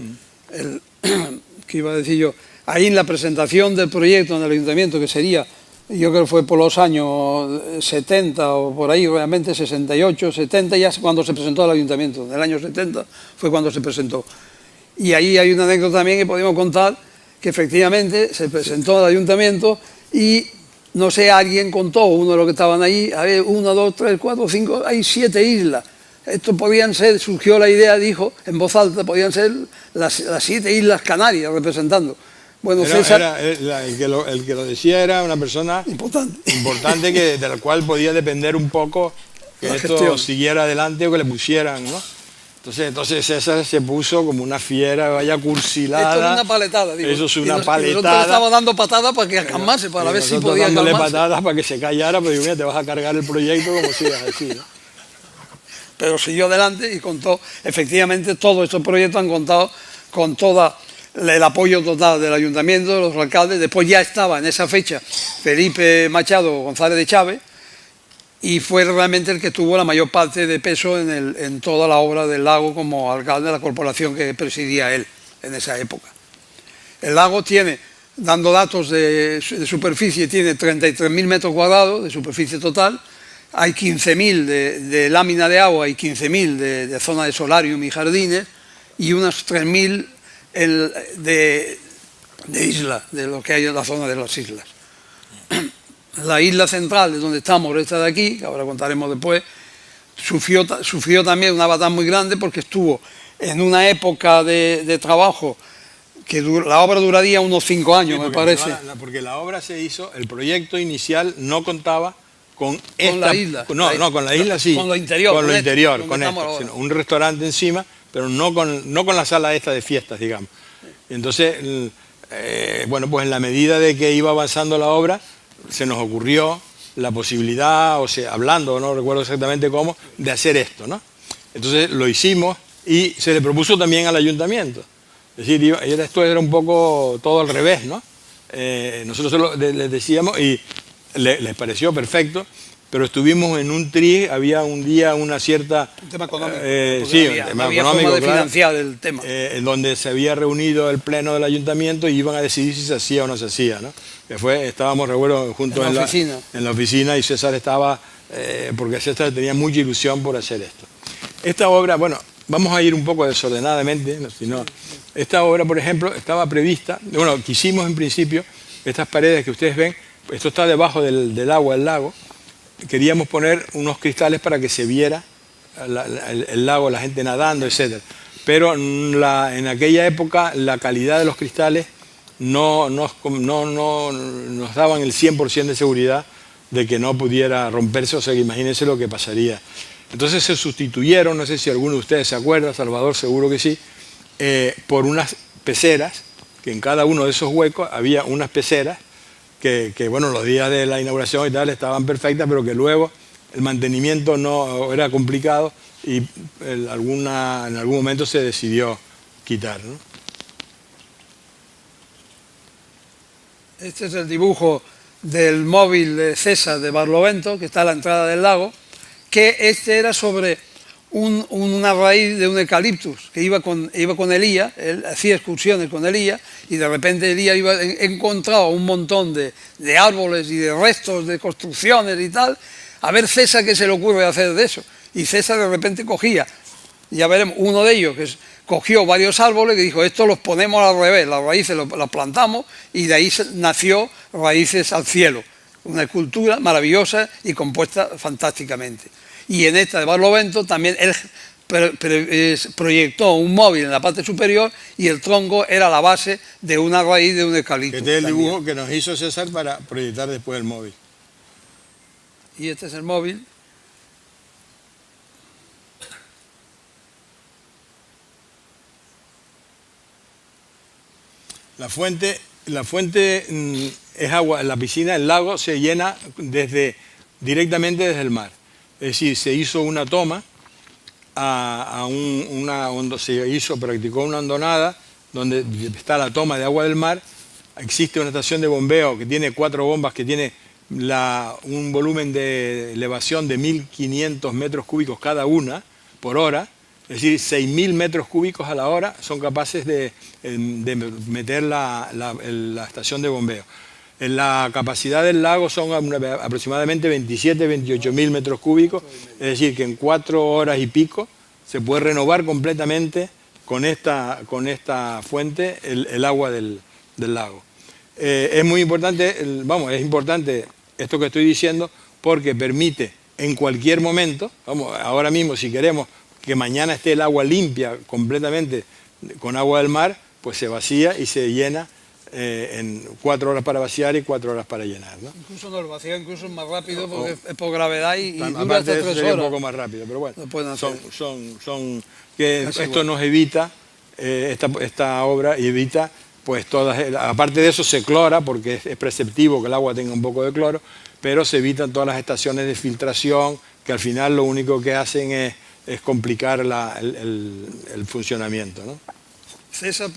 ¿Qué iba a decir yo? Ahí en la presentación del proyecto en el ayuntamiento, que sería, yo creo que fue por los años 70 o por ahí, realmente 68, 70, ya cuando se presentó al ayuntamiento. En el año 70 fue cuando se presentó. Y ahí hay una anécdota también que podemos contar, que efectivamente se presentó al ayuntamiento y, no sé, alguien contó, uno de los que estaban ahí, a ver, 1, 2, 3, 4, 5, hay 7 islas. Esto podían ser, surgió la idea, dijo en voz alta, podían ser las 7 islas Canarias representando. Bueno, César, el que lo decía era una persona importante de la cual podía depender un poco que esto siguiera adelante o que le pusieran, ¿no? Entonces César se puso como una fiera, vaya cursilada. Esto es una paletada, digo. Eso es una paletada. Nosotros estaba dando patadas para que calmase, para ver si podía calmarse. Dándole patadas para que se callara, pero digo, mira, te vas a cargar el proyecto como sigas así, ¿no? Pero siguió adelante y contó, efectivamente, todos estos proyectos han contado con todo el apoyo total del ayuntamiento, de los alcaldes. Después ya estaba en esa fecha Felipe Machado González de Chávez y fue realmente el que tuvo la mayor parte de peso en toda la obra del lago como alcalde de la corporación que presidía él en esa época. El lago tiene, dando datos de superficie, tiene 33.000 metros cuadrados de superficie total. Hay 15.000 de lámina de agua y 15.000 de zona de solarium y jardines y unas 3.000 de isla, de lo que hay en la zona de las islas. La isla central, de donde estamos, esta de aquí, que ahora contaremos después, sufrió también una batalla muy grande porque estuvo en una época de trabajo que la obra duraría unos 5 años, me parece. Porque la obra se hizo, el proyecto inicial no contaba con la isla. Con la isla sí. Con lo interior. Con lo interior, con esto. Sino un restaurante encima, pero no con la sala esta de fiestas, digamos. Entonces, bueno, pues en la medida de que iba avanzando la obra, se nos ocurrió la posibilidad, o sea, hablando, no recuerdo exactamente cómo, de hacer esto, ¿no? Entonces lo hicimos y se le propuso también al ayuntamiento. Es decir, esto era un poco todo al revés, ¿no? Nosotros les decíamos y les pareció perfecto, pero estuvimos en un había un día una cierta... Un tema económico. Sí, un tema económico, de financiar el tema. En donde se había reunido el pleno del ayuntamiento y iban a decidir si se hacía o no se hacía, ¿no? Estábamos recuerdo juntos en la oficina y César estaba, porque César tenía mucha ilusión por hacer esto. Esta obra, bueno, vamos a ir un poco desordenadamente, esta obra, por ejemplo, estaba prevista, bueno, quisimos en principio, estas paredes que ustedes ven, esto está debajo del agua del lago, queríamos poner unos cristales para que se viera el lago, la gente nadando, etc. Pero en aquella época la calidad de los cristales no nos daban el 100% de seguridad de que no pudiera romperse, o sea que imagínense lo que pasaría. Entonces se sustituyeron, no sé si alguno de ustedes se acuerda, Salvador seguro que sí, por unas peceras, que en cada uno de esos huecos había unas peceras que bueno, los días de la inauguración y tal estaban perfectas, pero que luego el mantenimiento no era complicado y en algún momento se decidió quitar, ¿no? Este es el dibujo del móvil de César de Barlovento, que está a la entrada del lago, que este era sobre una raíz de un eucaliptus, que iba con Elías, él hacía excursiones con Elías, y de repente Elías encontraba un montón de árboles y de restos de construcciones y tal. A ver César qué se le ocurre hacer de eso. Y César de repente cogía, ya veremos, uno de ellos que cogió varios árboles y dijo, esto los ponemos al revés, las raíces las plantamos, y de ahí nació Raíces al Cielo, una escultura maravillosa y compuesta fantásticamente. Y en esta de Barlovento también él proyectó un móvil en la parte superior y el tronco era la base de una raíz de un eucalipto. Este es el dibujo que nos hizo César para proyectar después el móvil. Y este es el móvil. La fuente es agua, la piscina, el lago se llena directamente desde el mar. Es decir, se hizo una toma, practicó una hondonada donde está la toma de agua del mar. Existe una estación de bombeo que tiene 4 bombas, que tiene un volumen de elevación de 1.500 metros cúbicos cada una por hora. Es decir, 6.000 metros cúbicos a la hora son capaces de meter la estación de bombeo. La capacidad del lago son aproximadamente 27.000-28.000 metros cúbicos, es decir, que en 4 horas y pico se puede renovar completamente con esta fuente el agua del lago. Es muy importante, es importante esto que estoy diciendo, porque permite en cualquier momento, ahora mismo si queremos que mañana esté el agua limpia completamente con agua del mar, pues se vacía y se llena en 4 horas para vaciar y 4 horas para llenar, ¿no? Incluso no, el vacío incluso es más rápido porque es por gravedad y dura hasta 3 horas. Un poco más rápido, pero bueno, esto igual. Nos evita, esta obra y evita, pues aparte de eso se clora, porque es preceptivo que el agua tenga un poco de cloro, pero se evitan todas las estaciones de filtración, que al final lo único que hacen es complicar el funcionamiento, ¿no? César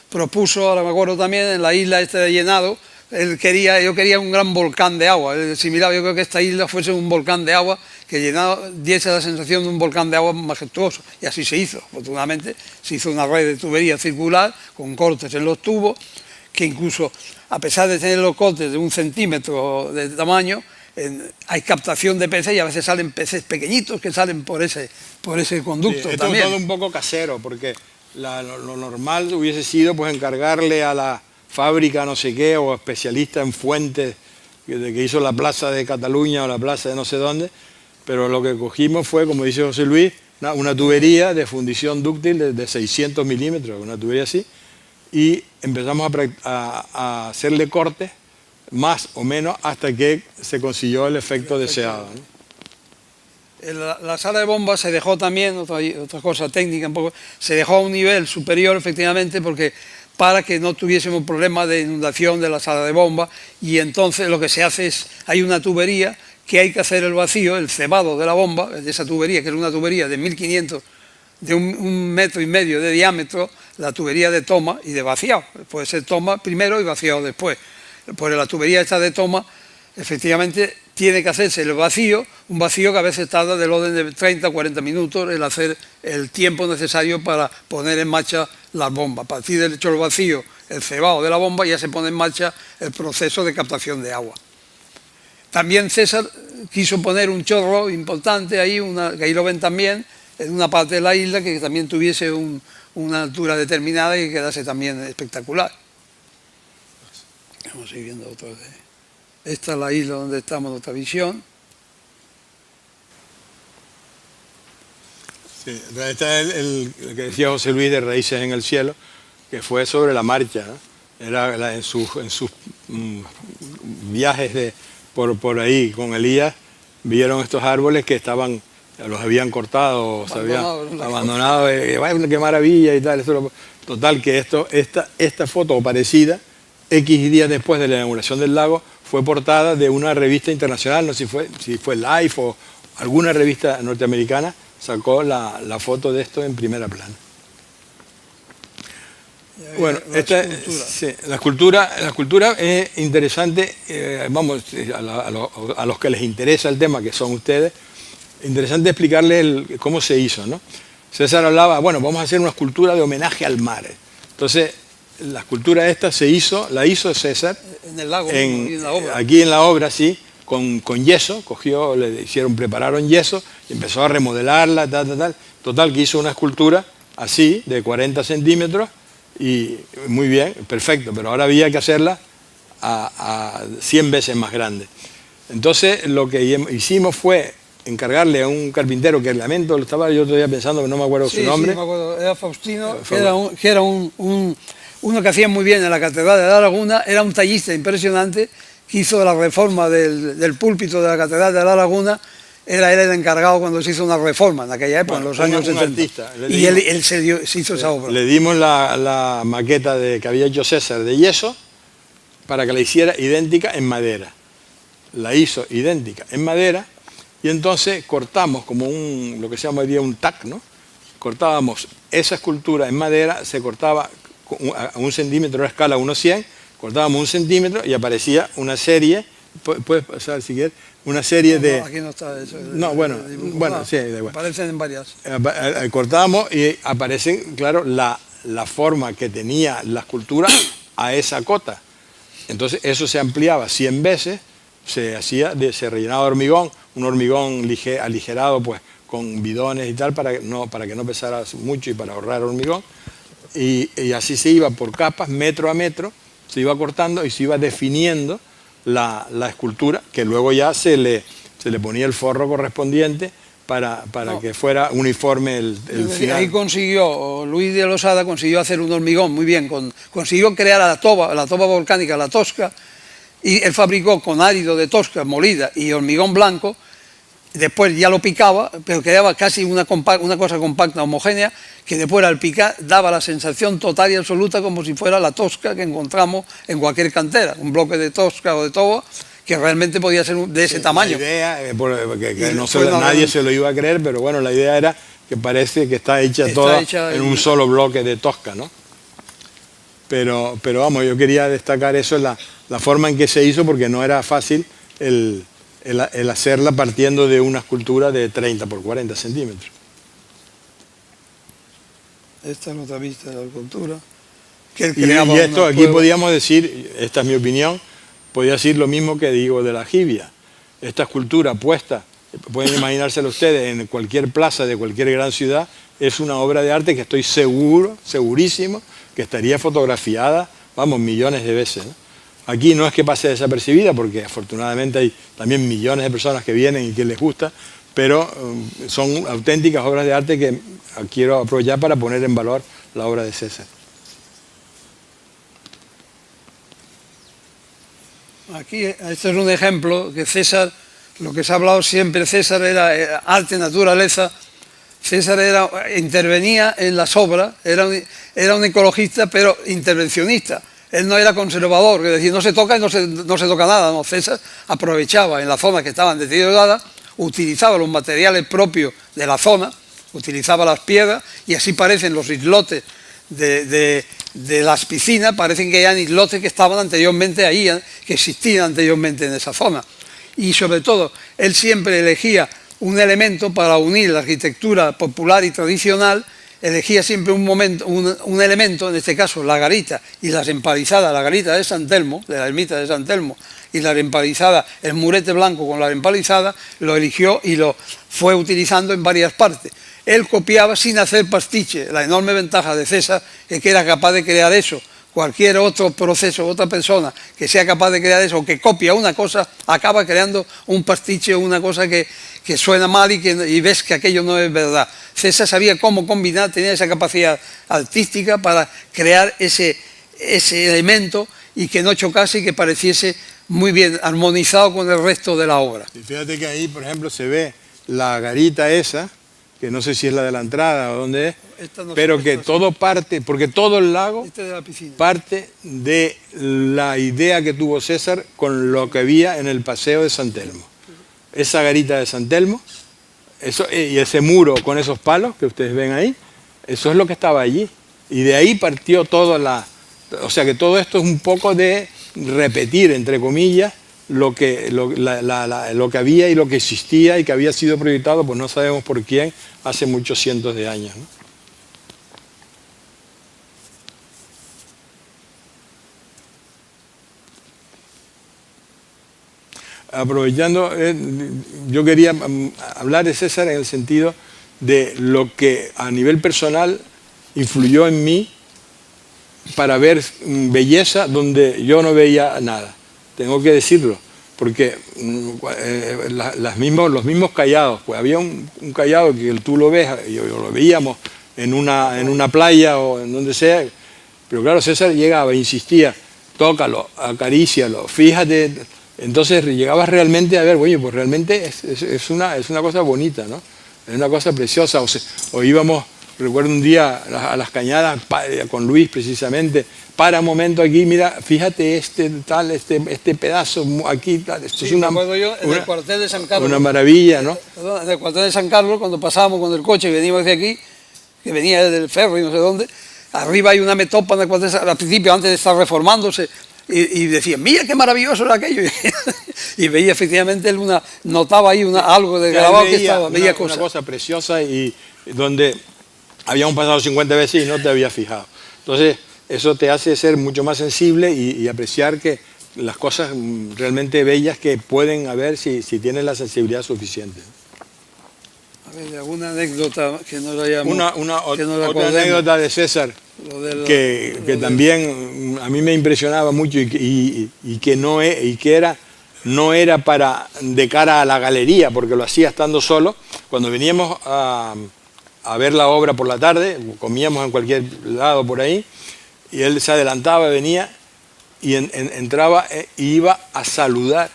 propuso, ahora me acuerdo también, en la isla de Llenado, yo quería un gran volcán de agua, similar, yo creo que esta isla fuese un volcán de agua, que Llenado diese la sensación de un volcán de agua majestuoso, y así se hizo. Afortunadamente se hizo una red de tubería circular con cortes en los tubos, que incluso a pesar de tener los cortes de 1 centímetro de tamaño, hay captación de peces y a veces salen peces pequeñitos que salen por ese conducto. Sí, también. Es todo un poco casero, porque lo normal hubiese sido pues encargarle a la fábrica no sé qué o especialista en fuentes que hizo la plaza de Cataluña o la plaza de no sé dónde, pero lo que cogimos fue, como dice José Luis, una tubería de fundición dúctil de 600 milímetros, una tubería así, y empezamos a hacerle cortes más o menos hasta que se consiguió el efecto deseado, ¿no? La sala de bombas se dejó también, otra cosa técnica un poco, se dejó a un nivel superior efectivamente porque para que no tuviésemos problemas de inundación de la sala de bombas, y entonces lo que se hace es, hay una tubería que hay que hacer el vacío, el cebado de la bomba, de esa tubería, que es una tubería de 1.500, de 1,5 metros de diámetro, la tubería de toma y de vaciado. Puede ser toma primero y vaciado después. Pues la tubería esta de toma, efectivamente, tiene que hacerse el vacío, un vacío que a veces tarda del orden de 30 o 40 minutos el hacer el tiempo necesario para poner en marcha las bombas. A partir del hecho el vacío, el cebado de la bomba, ya se pone en marcha el proceso de captación de agua. También César quiso poner un chorro importante ahí, que ahí lo ven también, en una parte de la isla que también tuviese una altura determinada y que quedase también espectacular. Vamos a ir viendo otra vez. Esta es la isla donde estamos en otra visión. Sí, esta es lo que decía José Luis de Raíces en el Cielo, que fue sobre la marcha, ¿no? Era en sus viajes por ahí con Elías, vieron estos árboles que los habían cortado, se habían abandonado, qué maravilla y tal. Total, que esta foto parecida, X días después de la inauguración del lago, fue portada de una revista internacional, no sé si fue Life o alguna revista norteamericana, sacó la foto de esto en primera plana. Bueno, la escultura es interesante, a los que les interesa el tema, que son ustedes, interesante explicarles cómo se hizo, ¿no? César hablaba, bueno, vamos a hacer una escultura de homenaje al mar. Entonces, la escultura esta la hizo César en el lago, aquí en la obra, sí, con yeso, prepararon yeso y empezó a remodelarla, tal. Total, que hizo una escultura así, de 40 centímetros, y muy bien, perfecto, pero ahora había que hacerla a 100 veces más grande. Entonces, lo que hicimos fue encargarle a un carpintero, que lamento, lo estaba yo otro día pensando, que no me acuerdo su nombre. Sí, me acuerdo, era Faustino, que era uno que hacía muy bien en la Catedral de la Laguna, era un tallista impresionante, que hizo la reforma del púlpito de la Catedral de la Laguna, era él el encargado cuando se hizo una reforma en aquella época, en los años 70. Y él se hizo esa obra. Le dimos la maqueta que había hecho César de yeso, para que la hiciera idéntica en madera. La hizo idéntica en madera y entonces cortamos como lo que se llama hoy día un tac, ¿no? Cortábamos esa escultura en madera, se cortaba a 1 centímetro, a escala 1/100, cortábamos 1 centímetro y aparecía una serie, puedes pasar si quieres, una serie de... No, aquí no está eso. No, bueno, sí, da igual. Aparecen en varias. Cortábamos y aparecen, claro, la forma que tenía la escultura a esa cota. Entonces eso se ampliaba 100 veces, se rellenaba de hormigón, un hormigón aligerado pues con bidones y tal para que no pesara mucho y para ahorrar hormigón. Y así se iba por capas, metro a metro, se iba cortando y se iba definiendo la escultura, que luego ya se le ponía el forro correspondiente para que fuera uniforme el final. Ahí consiguió, Luis de Losada consiguió hacer un hormigón muy bien, consiguió crear la toba volcánica, la tosca, y él fabricó con árido de tosca molida y hormigón blanco. Después ya lo picaba, pero quedaba casi una cosa compacta, homogénea, que después al picar daba la sensación total y absoluta como si fuera la tosca que encontramos en cualquier cantera, un bloque de tosca o de toba que realmente podía ser de ese tamaño. La idea, nadie se lo iba a creer, pero bueno, la idea era que parece que está hecha toda en un solo bloque de tosca, ¿no? Pero vamos, yo quería destacar eso, la forma en que se hizo, porque no era fácil el hacerla partiendo de una escultura de 30 por 40 centímetros. Esta es otra vista de la escultura. Y esto aquí podíamos decir, esta es mi opinión, podía decir lo mismo que digo de la jibia. Esta escultura puesta, pueden imaginárselo ustedes, en cualquier plaza de cualquier gran ciudad, es una obra de arte que estoy segurísimo, que estaría fotografiada, vamos, millones de veces, ¿no? Aquí no es que pase desapercibida, porque afortunadamente hay también millones de personas que vienen y que les gusta, pero son auténticas obras de arte que quiero aprovechar para poner en valor la obra de César. Aquí, este es un ejemplo que César, lo que se ha hablado siempre, César era arte, naturaleza. César intervenía en las obras, era un ecologista, pero intervencionista. Él no era conservador, es decir, no se toca y no se toca nada. No, César aprovechaba en las zonas que estaban deterioradas, utilizaba los materiales propios de la zona, utilizaba las piedras, y así parecen los islotes de las piscinas, parecen que eran islotes que estaban anteriormente ahí, que existían anteriormente en esa zona. Y sobre todo, él siempre elegía un elemento para unir la arquitectura popular y tradicional, elegía siempre un elemento, en este caso la garita y las empalizadas, la garita de San Telmo, de la ermita de San Telmo, y la empalizada, el murete blanco con la empalizada, lo eligió y lo fue utilizando en varias partes. Él copiaba sin hacer pastiche. La enorme ventaja de César es que era capaz de crear eso. Cualquier otro proceso, otra persona que sea capaz de crear eso, que copia una cosa, acaba creando un pastiche o una cosa que suena mal y ves que aquello no es verdad. César sabía cómo combinar, tenía esa capacidad artística para crear ese elemento y que no chocase y que pareciese muy bien armonizado con el resto de la obra. Y fíjate que ahí, por ejemplo, se ve la garita esa, que no sé si es la de la entrada o dónde es, pero que todo parte, porque todo el lago parte de la idea que tuvo César con lo que había en el paseo de San Telmo. Esa garita de San Telmo, y ese muro con esos palos que ustedes ven ahí, eso es lo que estaba allí. Y de ahí partió toda o sea que todo esto es un poco de repetir, entre comillas, lo que había y lo que existía y que había sido proyectado, pues no sabemos por quién, hace muchos cientos de años, ¿no? Aprovechando, yo quería hablar de César en el sentido de lo que a nivel personal influyó en mí para ver belleza donde yo no veía nada. Tengo que decirlo, porque los mismos callados, pues había un callado que tú lo ves, lo veíamos en una playa o en donde sea, pero claro, César llegaba, insistía, tócalo, acarícialo, fíjate, entonces llegabas realmente a ver, oye, pues realmente es una cosa bonita, ¿no? Es una cosa preciosa, o íbamos recuerdo un día a las Cañadas, con Luis precisamente, para un momento aquí, mira, fíjate este pedazo aquí, tal, esto Sí, es una, me acuerdo yo, en el cuartel de San Carlos. una maravilla, ¿no? Perdón, en el cuartel de San Carlos, cuando pasábamos con el coche y veníamos de aquí, que venía del ferro y no sé dónde, arriba hay una metopa en el cuartel, al principio, antes de estar reformándose, y decía, mira qué maravilloso era aquello. Y veía efectivamente, él notaba ahí algo de grabado que estaba, veía cosas. Una cosa preciosa y donde habíamos pasado 50 veces y no te había fijado. Entonces, eso te hace ser mucho más sensible y apreciar que las cosas realmente bellas que pueden haber si tienes la sensibilidad suficiente. A ver, alguna anécdota que nos hayamos... Otra anécdota de César, que también a mí me impresionaba mucho y que no era de cara a la galería, porque lo hacía estando solo. Cuando veníamos a ver la obra por la tarde, comíamos en cualquier lado por ahí, y él se adelantaba, venía y entraba e iba a saludar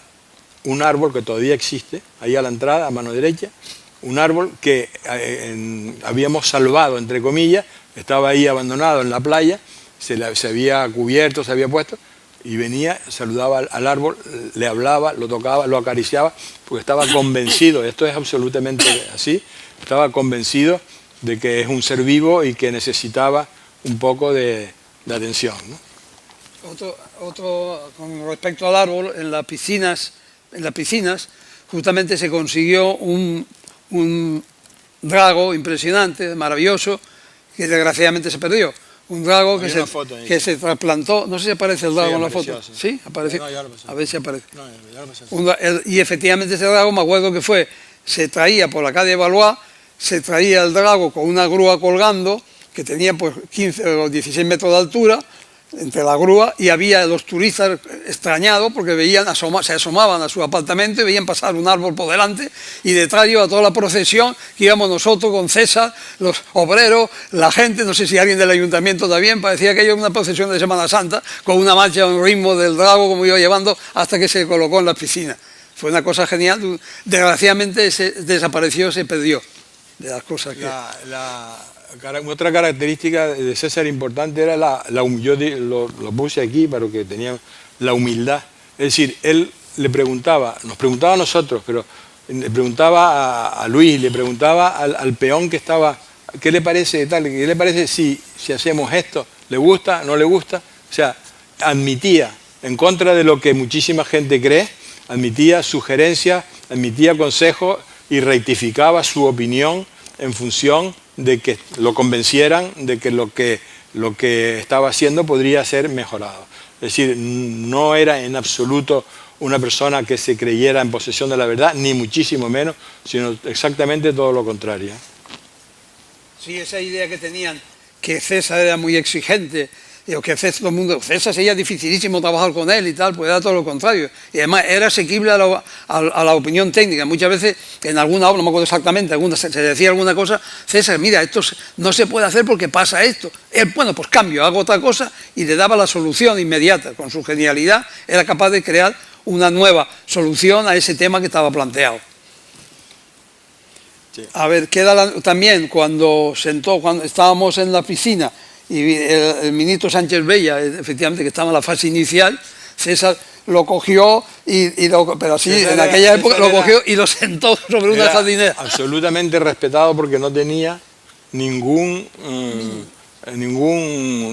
un árbol que todavía existe, ahí a la entrada, a mano derecha, un árbol que habíamos salvado, entre comillas, estaba ahí abandonado en la playa, se había cubierto, se había puesto, y venía, saludaba al árbol, le hablaba, lo tocaba, lo acariciaba, porque estaba convencido, esto es absolutamente así, estaba convencido de que es un ser vivo y que necesitaba un poco de atención, ¿no? Otro, con respecto al árbol, en las piscinas justamente se consiguió un drago impresionante, maravilloso, que desgraciadamente se perdió. Un drago que se trasplantó, no sé si aparece el drago en la foto. ¿Sí? ¿Apareció? No, ya lo pasé. A ver si aparece. No, ya lo pasé. Y efectivamente ese drago, me acuerdo que se traía por la calle Valois, se traía el drago con una grúa colgando, que tenía pues 15 o 16 metros de altura, entre la grúa, y había los turistas extrañados porque se asomaban a su apartamento y veían pasar un árbol por delante, y detrás iba toda la procesión que íbamos nosotros con César, los obreros, la gente, no sé si alguien del ayuntamiento también, parecía que era una procesión de Semana Santa, con una marcha, un ritmo del drago como iba llevando hasta que se colocó en la piscina. Fue una cosa genial. Desgraciadamente desapareció, se perdió de las cosas que... Otra característica de César importante era yo lo puse aquí para que tenía la humildad. Es decir, él nos preguntaba a nosotros, pero le preguntaba a Luis, le preguntaba al peón que estaba, ¿qué le parece de tal? ¿Qué le parece si hacemos esto? ¿Le gusta? ¿No le gusta? O sea, admitía, en contra de lo que muchísima gente cree, admitía sugerencias, admitía consejos y rectificaba su opinión en función de que lo convencieran de que lo que estaba haciendo podría ser mejorado. Es decir, no era en absoluto una persona que se creyera en posesión de la verdad, ni muchísimo menos, sino exactamente todo lo contrario. Sí, esa idea que tenían, que César era muy exigente, o que César sería dificilísimo trabajar con él y tal, pues era todo lo contrario. Y además era asequible a la opinión técnica. Muchas veces, en alguna obra, no me acuerdo exactamente, se decía alguna cosa, César, mira, esto no se puede hacer porque pasa esto. Él, bueno, pues cambio, hago otra cosa, y le daba la solución inmediata. Con su genialidad era capaz de crear una nueva solución a ese tema que estaba planteado. Sí. A ver, también cuando estábamos en la piscina, y el ministro Sánchez Bella, efectivamente, que estaba en la fase inicial, César lo cogió, pero así, en aquella época lo cogió y lo sentó sobre una jardinera. Absolutamente respetado porque no tenía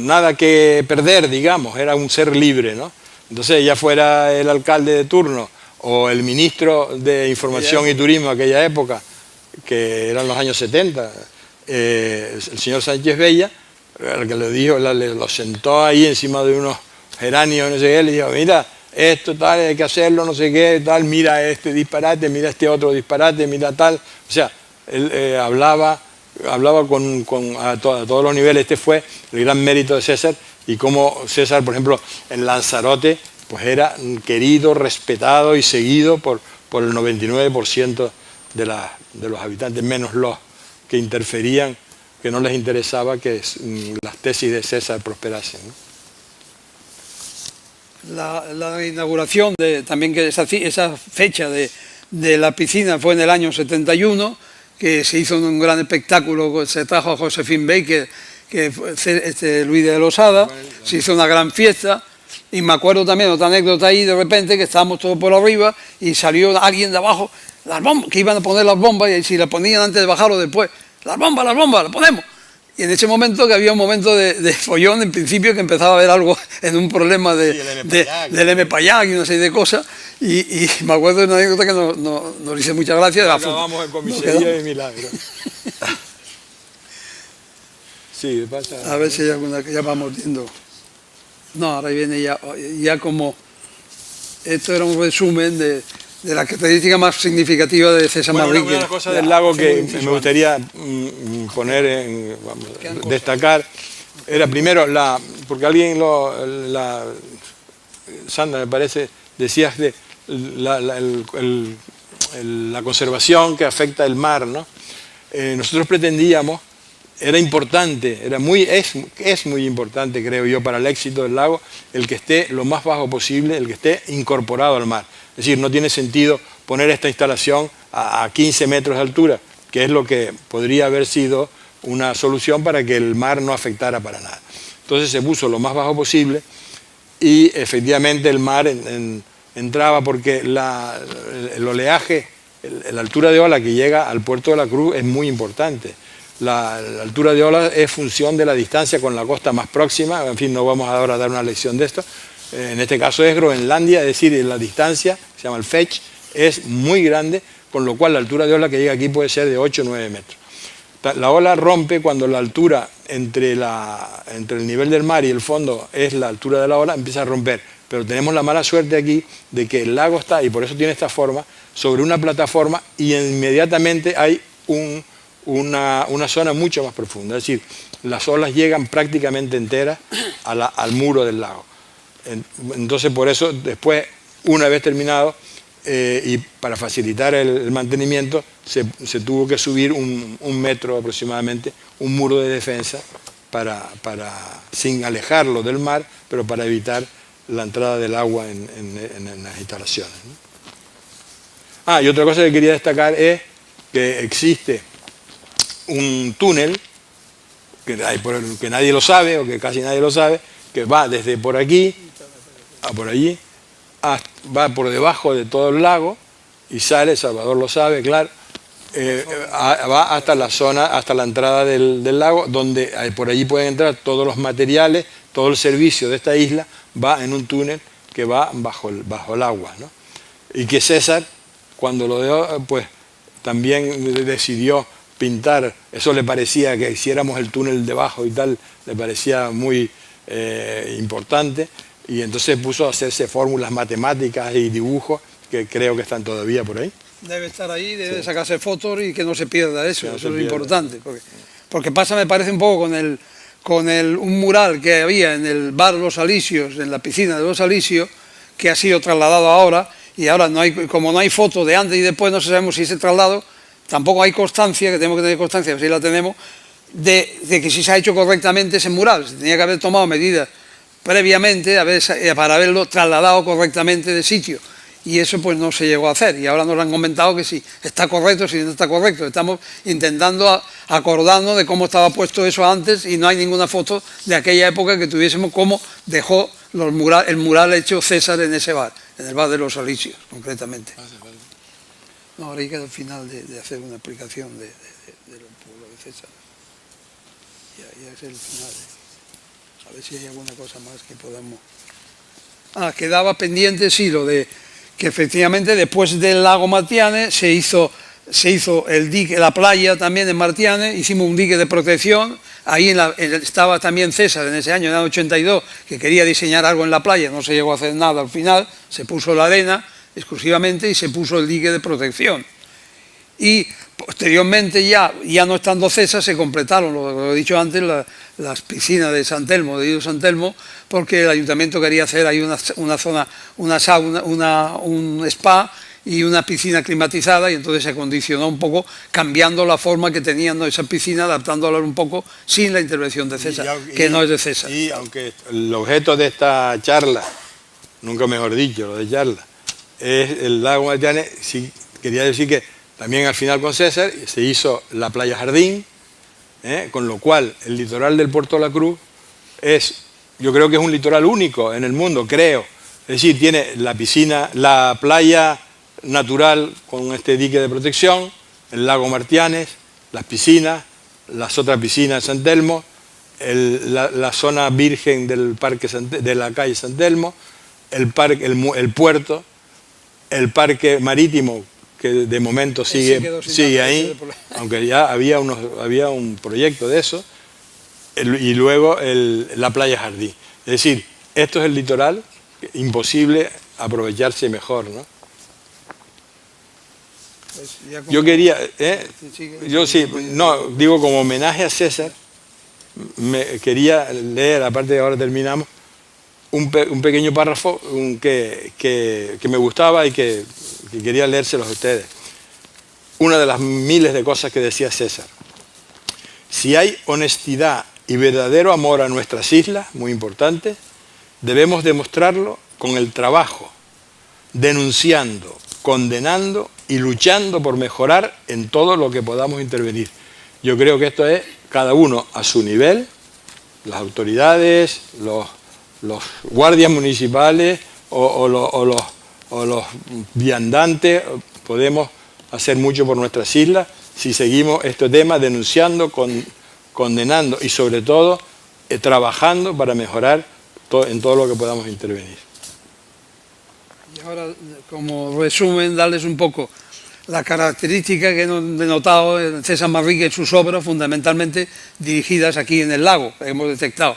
nada que perder, digamos, era un ser libre, ¿no? Entonces, ya fuera el alcalde de turno o el ministro de Información y Turismo de aquella época, que eran los años 70, el señor Sánchez Bella, el que lo dijo, lo sentó ahí encima de unos geranios, no sé qué, le dijo, mira, esto tal, hay que hacerlo, no sé qué, tal, mira este disparate, mira este otro disparate, mira tal. O sea, él hablaba a todos los niveles. Este fue el gran mérito de César, y como César, por ejemplo, en Lanzarote, pues era querido, respetado y seguido por el 99% de los habitantes, menos los que interferían, que no les interesaba que las tesis de César prosperasen, ¿no? La inauguración, también que esa fecha de la piscina fue en el año 71, que se hizo un gran espectáculo, se trajo a Josephine Baker, que fue Luis de Losada, se hizo una gran fiesta. Y me acuerdo también otra anécdota ahí, de repente, que estábamos todos por arriba y salió alguien de abajo, las bombas, que iban a poner las bombas, y si las ponían antes de bajar o después, las bombas, las ponemos. Y en ese momento, que había un momento de follón, en principio, que empezaba a haber algo en un problema del M-Payac y una serie de cosas, y me acuerdo de una anécdota que nos hizo muchas gracias. Acabamos en comisaría de milagro. Sí, pasa. A ver si hay alguna que ya vamos viendo. No, ahora viene ya como... Esto era un resumen de la característica más significativa de César Manrique. Una de las cosas del lago que me gustaría destacar era primero, porque alguien Sandra, me parece, decías de la conservación que afecta el mar, ¿no? Nosotros pretendíamos, era importante, es muy importante, creo yo, para el éxito del lago, el que esté lo más bajo posible, el que esté incorporado al mar. Es decir, no tiene sentido poner esta instalación a 15 metros de altura, que es lo que podría haber sido una solución para que el mar no afectara para nada. Entonces se puso lo más bajo posible y efectivamente el mar entraba, porque el oleaje, la altura de ola que llega al puerto de la Cruz es muy importante. La altura de ola es función de la distancia con la costa más próxima. En fin, no vamos ahora a dar una lección de esto. En este caso es Groenlandia, es decir, la distancia, se llama el fetch, es muy grande, con lo cual la altura de ola que llega aquí puede ser de 8 o 9 metros. La ola rompe cuando la altura entre el nivel del mar y el fondo es la altura de la ola, empieza a romper. Pero tenemos la mala suerte aquí de que el lago está, y por eso tiene esta forma, sobre una plataforma, y inmediatamente hay una zona mucho más profunda. Es decir, las olas llegan prácticamente enteras al muro del lago. Entonces, por eso, después, una vez terminado, y para facilitar el mantenimiento, se tuvo que subir un metro aproximadamente, un muro de defensa, sin alejarlo del mar, pero para evitar la entrada del agua en las instalaciones, ¿no? Y otra cosa que quería destacar es que existe un túnel, que nadie lo sabe, o que casi nadie lo sabe, que va desde por aquí a por allí, va por debajo de todo el lago y sale, Salvador lo sabe, claro, va hasta la zona, hasta la entrada del lago, donde por allí pueden entrar todos los materiales, todo el servicio de esta isla va en un túnel que va bajo el agua, ¿no? Y que César, cuando lo dio, pues también decidió pintar, eso le parecía, que hiciéramos el túnel debajo y tal, le parecía muy importante, y entonces puso a hacerse fórmulas matemáticas y dibujos que creo que están todavía por ahí. Debe estar ahí, debe sacarse fotos y que no se pierda eso, eso es importante, porque pasa, me parece, un poco con un mural que había en el bar Los Alisios, en la piscina de Los Alisios, que ha sido trasladado ahora, y ahora como no hay fotos de antes y después, no sabemos si ese traslado, tampoco hay constancia, que tenemos que tener constancia, si la tenemos, de que si se ha hecho correctamente ese mural. Se tenía que haber tomado medidas previamente para haberlo trasladado correctamente de sitio, y eso pues no se llegó a hacer, y ahora nos han comentado que sí, está correcto, si no está correcto. Estamos intentando acordarnos de cómo estaba puesto eso antes, y no hay ninguna foto de aquella época que tuviésemos cómo dejó el mural hecho César en ese bar, en el bar de Los Alisios, concretamente. No, ahora hay que al final de hacer una explicación de los pueblos de César. Ya es el final. A ver si hay alguna cosa más que podamos... quedaba pendiente, sí, lo de que efectivamente después del lago Martiane se hizo el dique, la playa también en Martiane, hicimos un dique de protección. Ahí estaba también César en ese año, en el 82, que quería diseñar algo en la playa, no se llegó a hacer nada al final, se puso la arena exclusivamente y se puso el dique de protección. Y posteriormente, ya no estando César, se completaron, lo he dicho antes, las piscinas de San Telmo, de Ido San Telmo, porque el ayuntamiento quería hacer ahí una zona, una sauna, un spa y una piscina climatizada, y entonces se acondicionó un poco, cambiando la forma que tenían esa piscina, adaptándola un poco sin la intervención de César, que no es de César. Y aunque el objeto de esta charla, nunca mejor dicho, lo de charla, es el lago Martiane, sí quería decir que también al final con César, se hizo la playa Jardín, con lo cual el litoral del Puerto de la Cruz yo creo que es un litoral único en el mundo, creo. Es decir, tiene la piscina, la playa natural con este dique de protección, el lago Martianes, las piscinas, las otras piscinas de San Telmo, la zona virgen del parque de la calle San Telmo, el puerto, el parque marítimo, que de momento sigue ahí, aunque ya había un proyecto de eso, y luego la playa Jardín. Es decir, esto es el litoral, imposible aprovecharse mejor, ¿no? Yo quería, digo, como homenaje a César, quería leer, aparte de ahora terminamos, un pequeño párrafo que me gustaba y que quería leérselos a ustedes. Una de las miles de cosas que decía César. Si hay honestidad y verdadero amor a nuestras islas, muy importante, debemos demostrarlo con el trabajo, denunciando, condenando y luchando por mejorar en todo lo que podamos intervenir. Yo creo que esto es cada uno a su nivel, las autoridades, los guardias municipales o los viandantes, podemos hacer mucho por nuestras islas si seguimos este tema denunciando, condenando y sobre todo trabajando para mejorar en todo lo que podamos intervenir. Y ahora, como resumen, darles un poco la característica que hemos denotado en César Manrique en sus obras, fundamentalmente dirigidas aquí en el lago, que hemos detectado,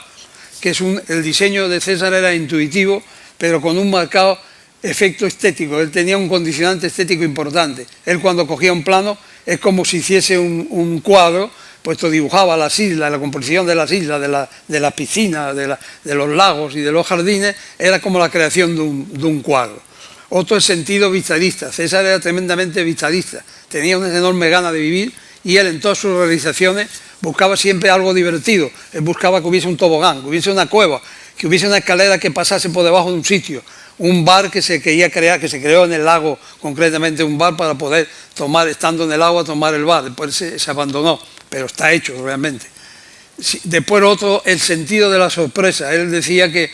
que el diseño de César era intuitivo, pero con un marcado efecto estético. Él tenía un condicionante estético importante. Él, cuando cogía un plano, es como si hiciese un cuadro, puesto dibujaba las islas, la composición de las islas, de las piscinas, de los lagos y de los jardines, era como la creación de un cuadro. Otro es sentido vitalista. César era tremendamente vitalista, tenía una enorme gana de vivir y él en todas sus realizaciones buscaba siempre algo divertido. Él buscaba que hubiese un tobogán, que hubiese una cueva, que hubiese una escalera que pasase por debajo de un sitio, un bar que se quería crear, que se creó en el lago, concretamente un bar para poder tomar, estando en el agua, tomar el bar. Después se abandonó, pero está hecho realmente. Después otro, el sentido de la sorpresa. Él decía que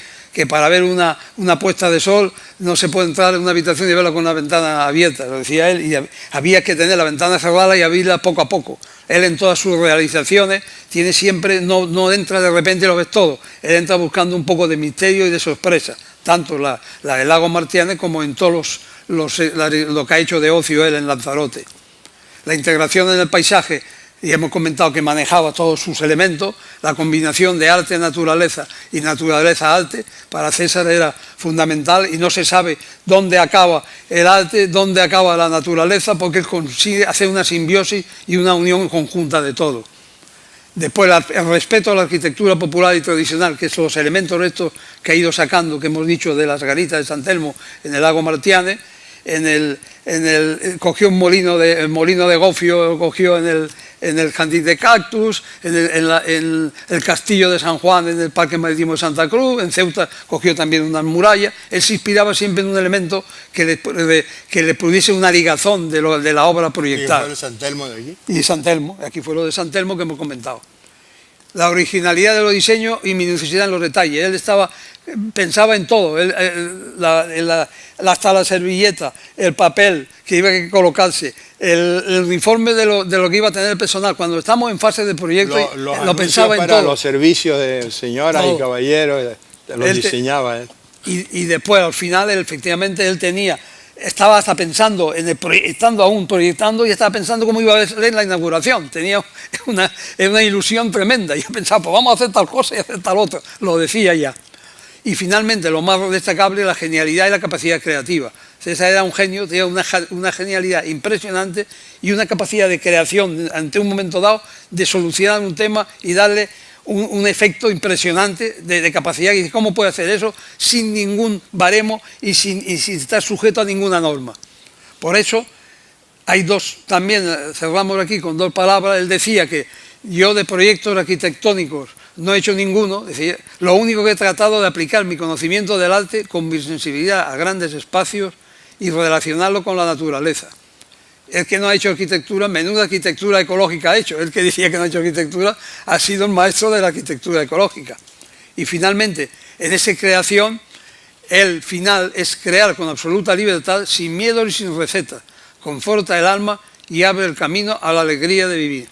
para ver una puesta de sol no se puede entrar en una habitación y verla con una ventana abierta, lo decía él, y había que tener la ventana cerrada y abrirla poco a poco. Él en todas sus realizaciones tiene siempre, no entra de repente y lo ves todo, él entra buscando un poco de misterio y de sorpresa, tanto la del lago Martianes como en todos lo que ha hecho de ocio él en Lanzarote. La integración en el paisaje, y hemos comentado que manejaba todos sus elementos, la combinación de arte-naturaleza y naturaleza-arte, para César era fundamental y no se sabe dónde acaba el arte, dónde acaba la naturaleza, porque él consigue hacer una simbiosis y una unión conjunta de todo. Después, el respeto a la arquitectura popular y tradicional, que son los elementos estos que ha ido sacando, que hemos dicho de las garitas de San Telmo en el lago Martianes, cogió el molino de Gofio, cogió en el jardín de cactus, en el castillo de San Juan, en el parque marítimo de Santa Cruz, en Ceuta cogió también unas murallas. Él se inspiraba siempre en un elemento que le produce una ligazón de la obra proyectada. ¿Y fue San Telmo de aquí? Y San Telmo, aquí fue lo de San Telmo que hemos comentado. La originalidad de los diseños y minuciosidad en los detalles. Él pensaba en todo, hasta la servilleta, el papel que iba a colocarse, el uniforme de lo que iba a tener el personal. Cuando estamos en fase de proyecto, lo pensaba en todo. Los servicios de señoras y caballeros, los diseñaba él. Y después, al final, efectivamente, él estaba hasta pensando, estando aún proyectando, y estaba pensando cómo iba a ser la inauguración. Tenía una ilusión tremenda. Y yo pensaba, pues vamos a hacer tal cosa y hacer tal otra. Lo decía ya. Y finalmente, lo más destacable, la genialidad y la capacidad creativa. César era un genio, tenía una genialidad impresionante y una capacidad de creación ante un momento dado, de solucionar un tema y darle un efecto impresionante de capacidad. Y ¿cómo puede hacer eso sin ningún baremo y sin estar sujeto a ninguna norma? Por eso hay también cerramos aquí con dos palabras. Él decía que yo de proyectos arquitectónicos no he hecho ninguno, decía, lo único que he tratado de aplicar mi conocimiento del arte con mi sensibilidad a grandes espacios y relacionarlo con la naturaleza. El que no ha hecho arquitectura, menuda arquitectura ecológica ha hecho. El que decía que no ha hecho arquitectura ha sido el maestro de la arquitectura ecológica. Y finalmente, en esa creación, el final es crear con absoluta libertad, sin miedo y sin receta. Conforta el alma y abre el camino a la alegría de vivir.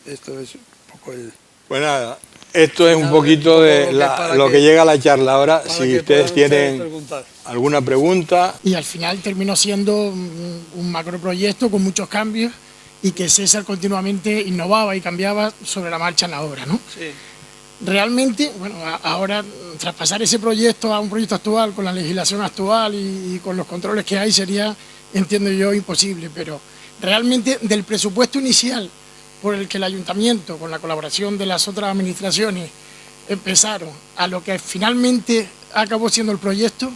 Esto es un poco el... Pues nada, esto es un poquito de lo que llega a la charla. Ahora, si ustedes tienen alguna pregunta... Y al final terminó siendo un macroproyecto con muchos cambios y que César continuamente innovaba y cambiaba sobre la marcha en la obra, ¿no? Sí. Realmente, bueno, ahora traspasar ese proyecto a un proyecto actual con la legislación actual y con los controles que hay sería, entiendo yo, imposible, pero realmente del presupuesto inicial por el que el ayuntamiento, con la colaboración de las otras administraciones, empezaron a lo que finalmente acabó siendo el proyecto,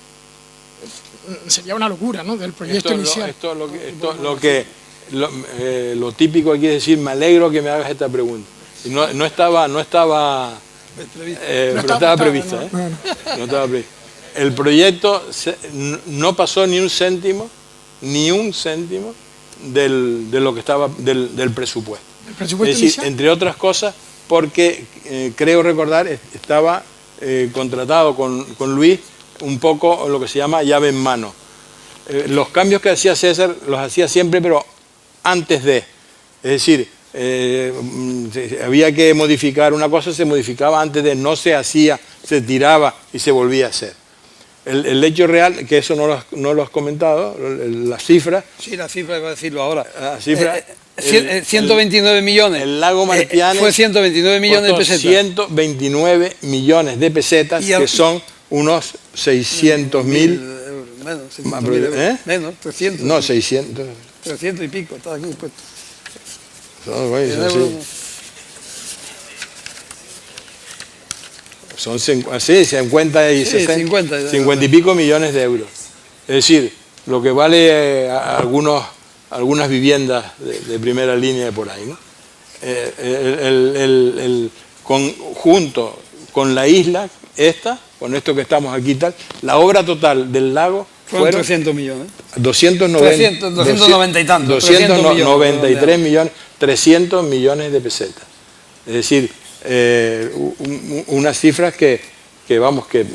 sería una locura, ¿no?, del proyecto inicial. Lo típico aquí es decir, me alegro que me hagas esta pregunta. Y no estaba prevista. No estaba prevista. El proyecto no pasó ni un céntimo de lo que estaba del presupuesto. ¿El presupuesto es decir, inicial? entre otras cosas, porque creo recordar, estaba contratado con Luis un poco lo que se llama llave en mano. Los cambios que hacía César los hacía siempre, pero antes de. Es decir, había que modificar una cosa, se modificaba antes de, no se hacía, se tiraba y se volvía a hacer. El hecho real, que eso no lo has comentado, la cifra. Sí, la cifra, iba a decirlo ahora. La cifra, 129 millones. El lago Martianes fue 129 millones de pesetas. 129 millones de pesetas, que son unos 600.000 menos, menos, 300. No, 600. 300 y pico, está aquí puesto. Son 50 y 50 y pico millones de euros. Es decir, lo que vale algunas viviendas de primera línea de por ahí, ¿no? Junto con la isla, con esto que estamos aquí y tal, la obra total del lago fueron 300 millones. 290 y tantos. 293 millones, 300 millones de pesetas. Es decir, unas cifras que vamos, que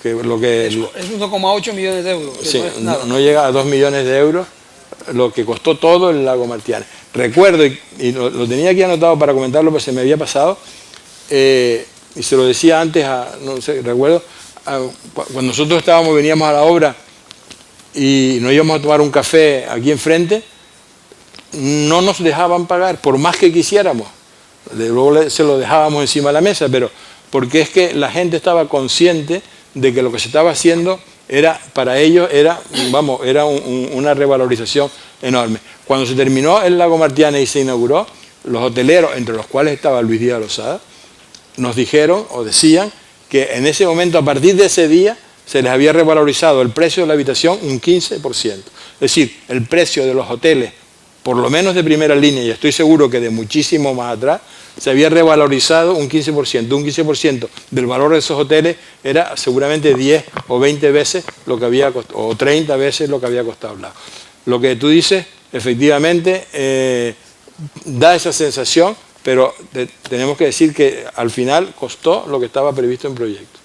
lo que... Es 1,8 millones de euros. Sí, no llega a 2 millones de euros lo que costó todo el lago Martianes. Recuerdo, y lo tenía aquí anotado para comentarlo, pero se me había pasado, y se lo decía antes, no sé, recuerdo, cuando nosotros veníamos a la obra y nos íbamos a tomar un café aquí enfrente, no nos dejaban pagar, por más que quisiéramos. Luego se lo dejábamos encima de la mesa, pero porque es que la gente estaba consciente de que lo que se estaba haciendo para ellos era una revalorización enorme. Cuando se terminó el lago Martianes y se inauguró, los hoteleros, entre los cuales estaba Luis Díaz Losada, nos dijeron o decían que en ese momento, a partir de ese día, se les había revalorizado el precio de la habitación un 15%. Es decir, el precio de los hoteles, por lo menos de primera línea, y estoy seguro que de muchísimo más atrás, se había revalorizado un 15%. Un 15% del valor de esos hoteles era seguramente 10 o 20 veces lo que había costado, o 30 veces lo que había costado el lago. Lo que tú dices, efectivamente, da esa sensación, pero tenemos que decir que al final costó lo que estaba previsto en proyecto.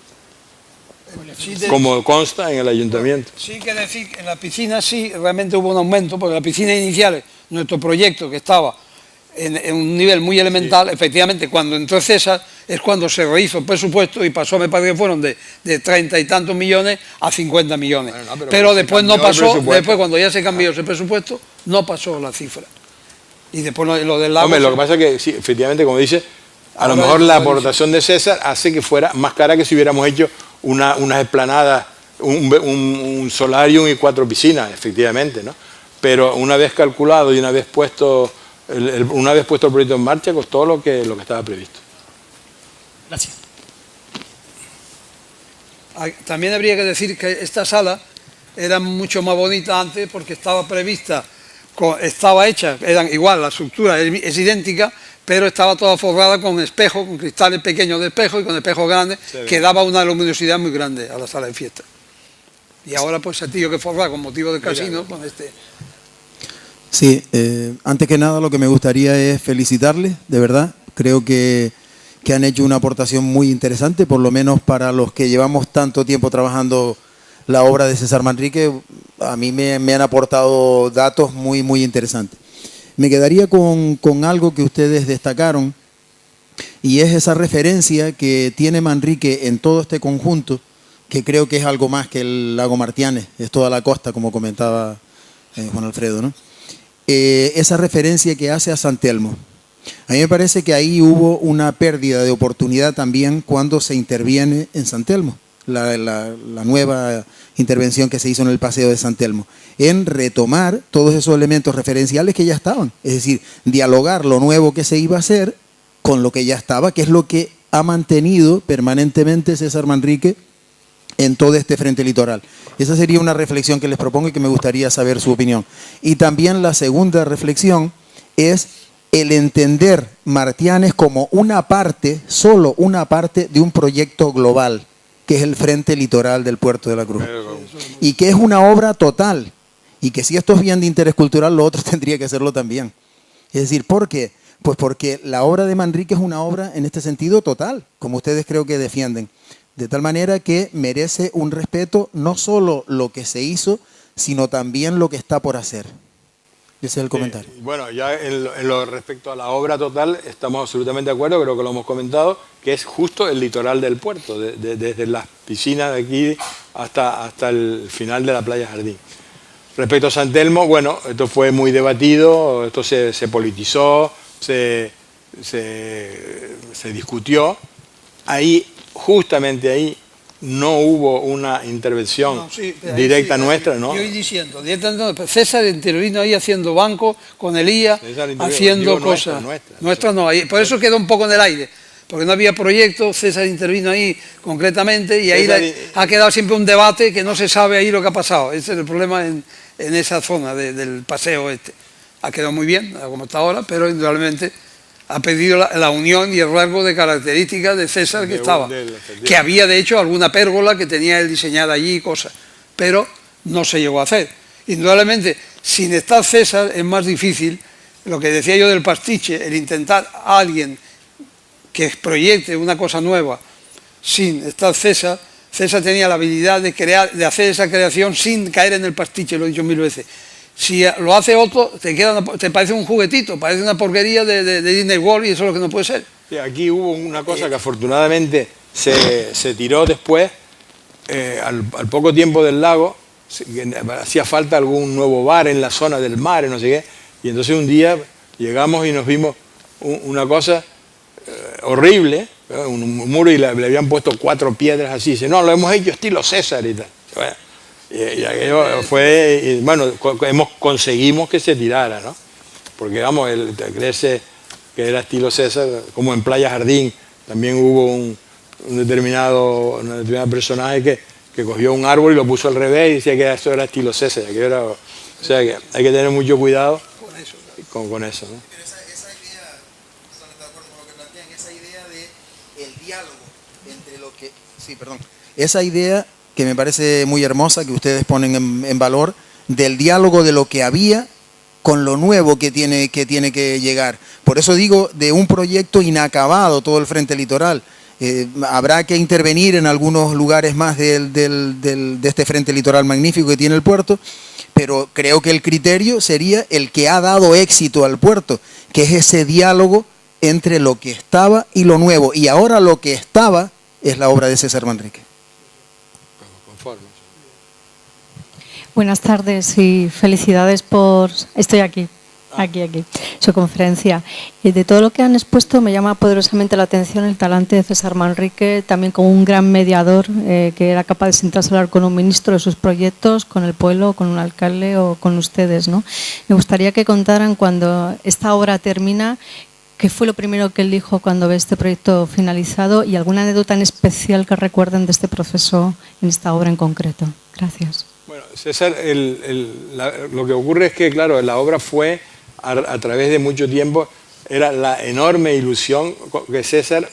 Como consta en el ayuntamiento. Sí que decir que en la piscina sí realmente hubo un aumento, porque la piscina inicial, nuestro proyecto que estaba en un nivel muy elemental, sí. Efectivamente cuando entró César es cuando se rehizo el presupuesto y pasó, me parece que fueron de 30 y tantos millones a 50 millones. Bueno, pero después no pasó, después cuando ya se cambió ese presupuesto, no pasó la cifra. Y después lo del lago... Hombre, lo que pasa es que, sí, efectivamente, como dice, a lo mejor la aportación de César hace que fuera más cara que si hubiéramos hecho unas esplanadas, un solarium y 4 piscinas, efectivamente, ¿no? Pero una vez calculado y una vez puesto el proyecto en marcha, costó lo que estaba previsto. Gracias. También habría que decir que esta sala era mucho más bonita antes porque estaba prevista, estaba hecha, eran igual, la estructura es idéntica, pero estaba toda forrada con espejos, con cristales pequeños de espejo y con espejos grandes, que daba una luminosidad muy grande a la sala de fiesta. Y ahora pues se ha tenido que forrar con motivo del casino con este... Sí, antes que nada lo que me gustaría es felicitarles, de verdad. Creo que han hecho una aportación muy interesante, por lo menos para los que llevamos tanto tiempo trabajando la obra de César Manrique. A mí me han aportado datos muy, muy interesantes. Me quedaría con algo que ustedes destacaron, y es esa referencia que tiene Manrique en todo este conjunto, que creo que es algo más que el lago Martianes, es toda la costa, como comentaba Juan Alfredo, ¿no? Esa referencia que hace a San Telmo. A mí me parece que ahí hubo una pérdida de oportunidad también cuando se interviene en San Telmo, la nueva intervención que se hizo en el Paseo de San Telmo, en retomar todos esos elementos referenciales que ya estaban, es decir, dialogar lo nuevo que se iba a hacer con lo que ya estaba, que es lo que ha mantenido permanentemente César Manrique en todo este frente litoral. Esa sería una reflexión que les propongo y que me gustaría saber su opinión. Y también la segunda reflexión es el entender Martianes como una parte, solo una parte de un proyecto global, que es el frente litoral del Puerto de la Cruz. Y que es una obra total. Y que si esto es bien de interés cultural, lo otro tendría que serlo también. Es decir, ¿por qué? Pues porque la obra de Manrique es una obra en este sentido total, como ustedes creo que defienden. De tal manera que merece un respeto no solo lo que se hizo, sino también lo que está por hacer. Ese es el comentario. Bueno, ya en lo respecto a la obra total, estamos absolutamente de acuerdo, creo que lo hemos comentado, que es justo el litoral del puerto, desde las piscinas de aquí hasta el final de la playa Jardín. Respecto a San Telmo, bueno, esto fue muy debatido, esto se politizó, se discutió. Ahí, justamente ahí, no hubo una intervención directa nuestra, ¿no? Yo estoy diciendo, César intervino ahí haciendo banco con Elías, haciendo cosas. Nuestra no, por eso quedó un poco en el aire, porque no había proyecto, César intervino ahí concretamente y ahí ha quedado siempre un debate que no se sabe ahí lo que ha pasado. Ese es el problema en esa zona del paseo este. Ha quedado muy bien, como está ahora, pero indudablemente ha pedido la unión y el rasgo de características de César que estaba. Que había, de hecho, alguna pérgola que tenía él diseñada allí y cosas, pero no se llegó a hacer. Indudablemente, sin estar César es más difícil, lo que decía yo del pastiche, el intentar a alguien que proyecte una cosa nueva sin estar César. César tenía la habilidad de hacer esa creación sin caer en el pastiche, lo he dicho 1000 veces. Si lo hace otro, te parece un juguetito, parece una porquería de Disney World y eso es lo que no puede ser. Sí, aquí hubo una cosa que afortunadamente se tiró después, al poco tiempo del lago, hacía falta algún nuevo bar en la zona del mar, no sé qué, y entonces un día llegamos y nos vimos una cosa horrible, un muro y le habían puesto 4 piedras así, dice, no, lo hemos hecho estilo César y tal. Bueno, y aquello fue, bueno, conseguimos que se tirara, ¿no? Porque, vamos, crece que era estilo César, como en Playa Jardín, también hubo un determinado personaje que cogió un árbol y lo puso al revés y decía que eso era estilo César. Que era, o sea, que hay que tener mucho cuidado con eso, ¿no? Pero esa idea, no está de acuerdo con lo que plantean, esa idea de el diálogo entre lo que... Sí, perdón. Esa idea que me parece muy hermosa, que ustedes ponen en valor, del diálogo de lo que había con lo nuevo que tiene que llegar. Por eso digo, de un proyecto inacabado todo el frente litoral. Habrá que intervenir en algunos lugares más de este frente litoral magnífico que tiene el puerto, pero creo que el criterio sería el que ha dado éxito al puerto, que es ese diálogo entre lo que estaba y lo nuevo. Y ahora lo que estaba es la obra de César Manrique. Buenas tardes y felicidades por... Estoy aquí, su conferencia. De todo lo que han expuesto me llama poderosamente la atención el talante de César Manrique, también como un gran mediador que era capaz de sentarse a hablar con un ministro de sus proyectos, con el pueblo, con un alcalde o con ustedes, ¿no? Me gustaría que contaran cuando esta obra termina, ¿qué fue lo primero que él dijo cuando ve este proyecto finalizado y alguna anécdota en especial que recuerden de este proceso en esta obra en concreto? Gracias. Bueno, César, lo que ocurre es que, claro, la obra fue, a través de mucho tiempo, era la enorme ilusión que César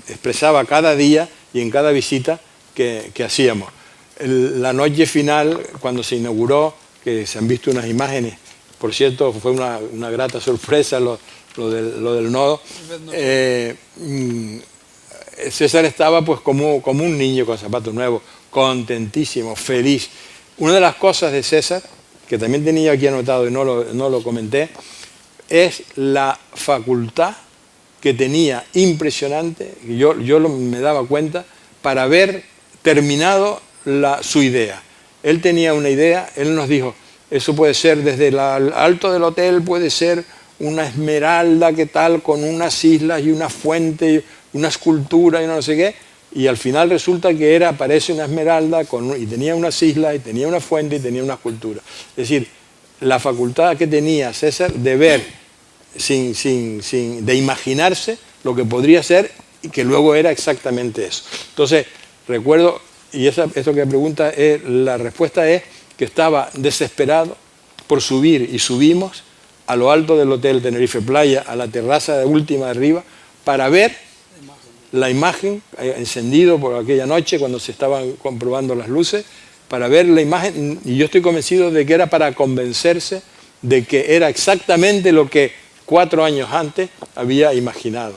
expresaba cada día y en cada visita que hacíamos. La noche final, cuando se inauguró, que se han visto unas imágenes por cierto, fue una grata sorpresa lo del nodo. César estaba pues como un niño con zapatos nuevos, contentísimo, feliz. Una de las cosas de César, que también tenía aquí anotado y no lo comenté, es la facultad que tenía impresionante, yo me daba cuenta, para haber terminado su idea. Él tenía una idea, él nos dijo, eso puede ser desde el alto del hotel, puede ser una esmeralda, ¿qué tal?, con unas islas y una fuente, una escultura y no sé qué, y al final resulta que parece una esmeralda y tenía unas islas y tenía una fuente y tenía una escultura. Es decir, la facultad que tenía César de ver, de imaginarse lo que podría ser y que luego era exactamente eso. Entonces, recuerdo, y esto que me pregunta, la respuesta es que estaba desesperado por subir, y subimos a lo alto del Hotel Tenerife Playa, a la terraza de última de arriba, para ver la imagen, encendido por aquella noche cuando se estaban comprobando las luces, para ver la imagen, y yo estoy convencido de que era para convencerse de que era exactamente lo que 4 años antes había imaginado.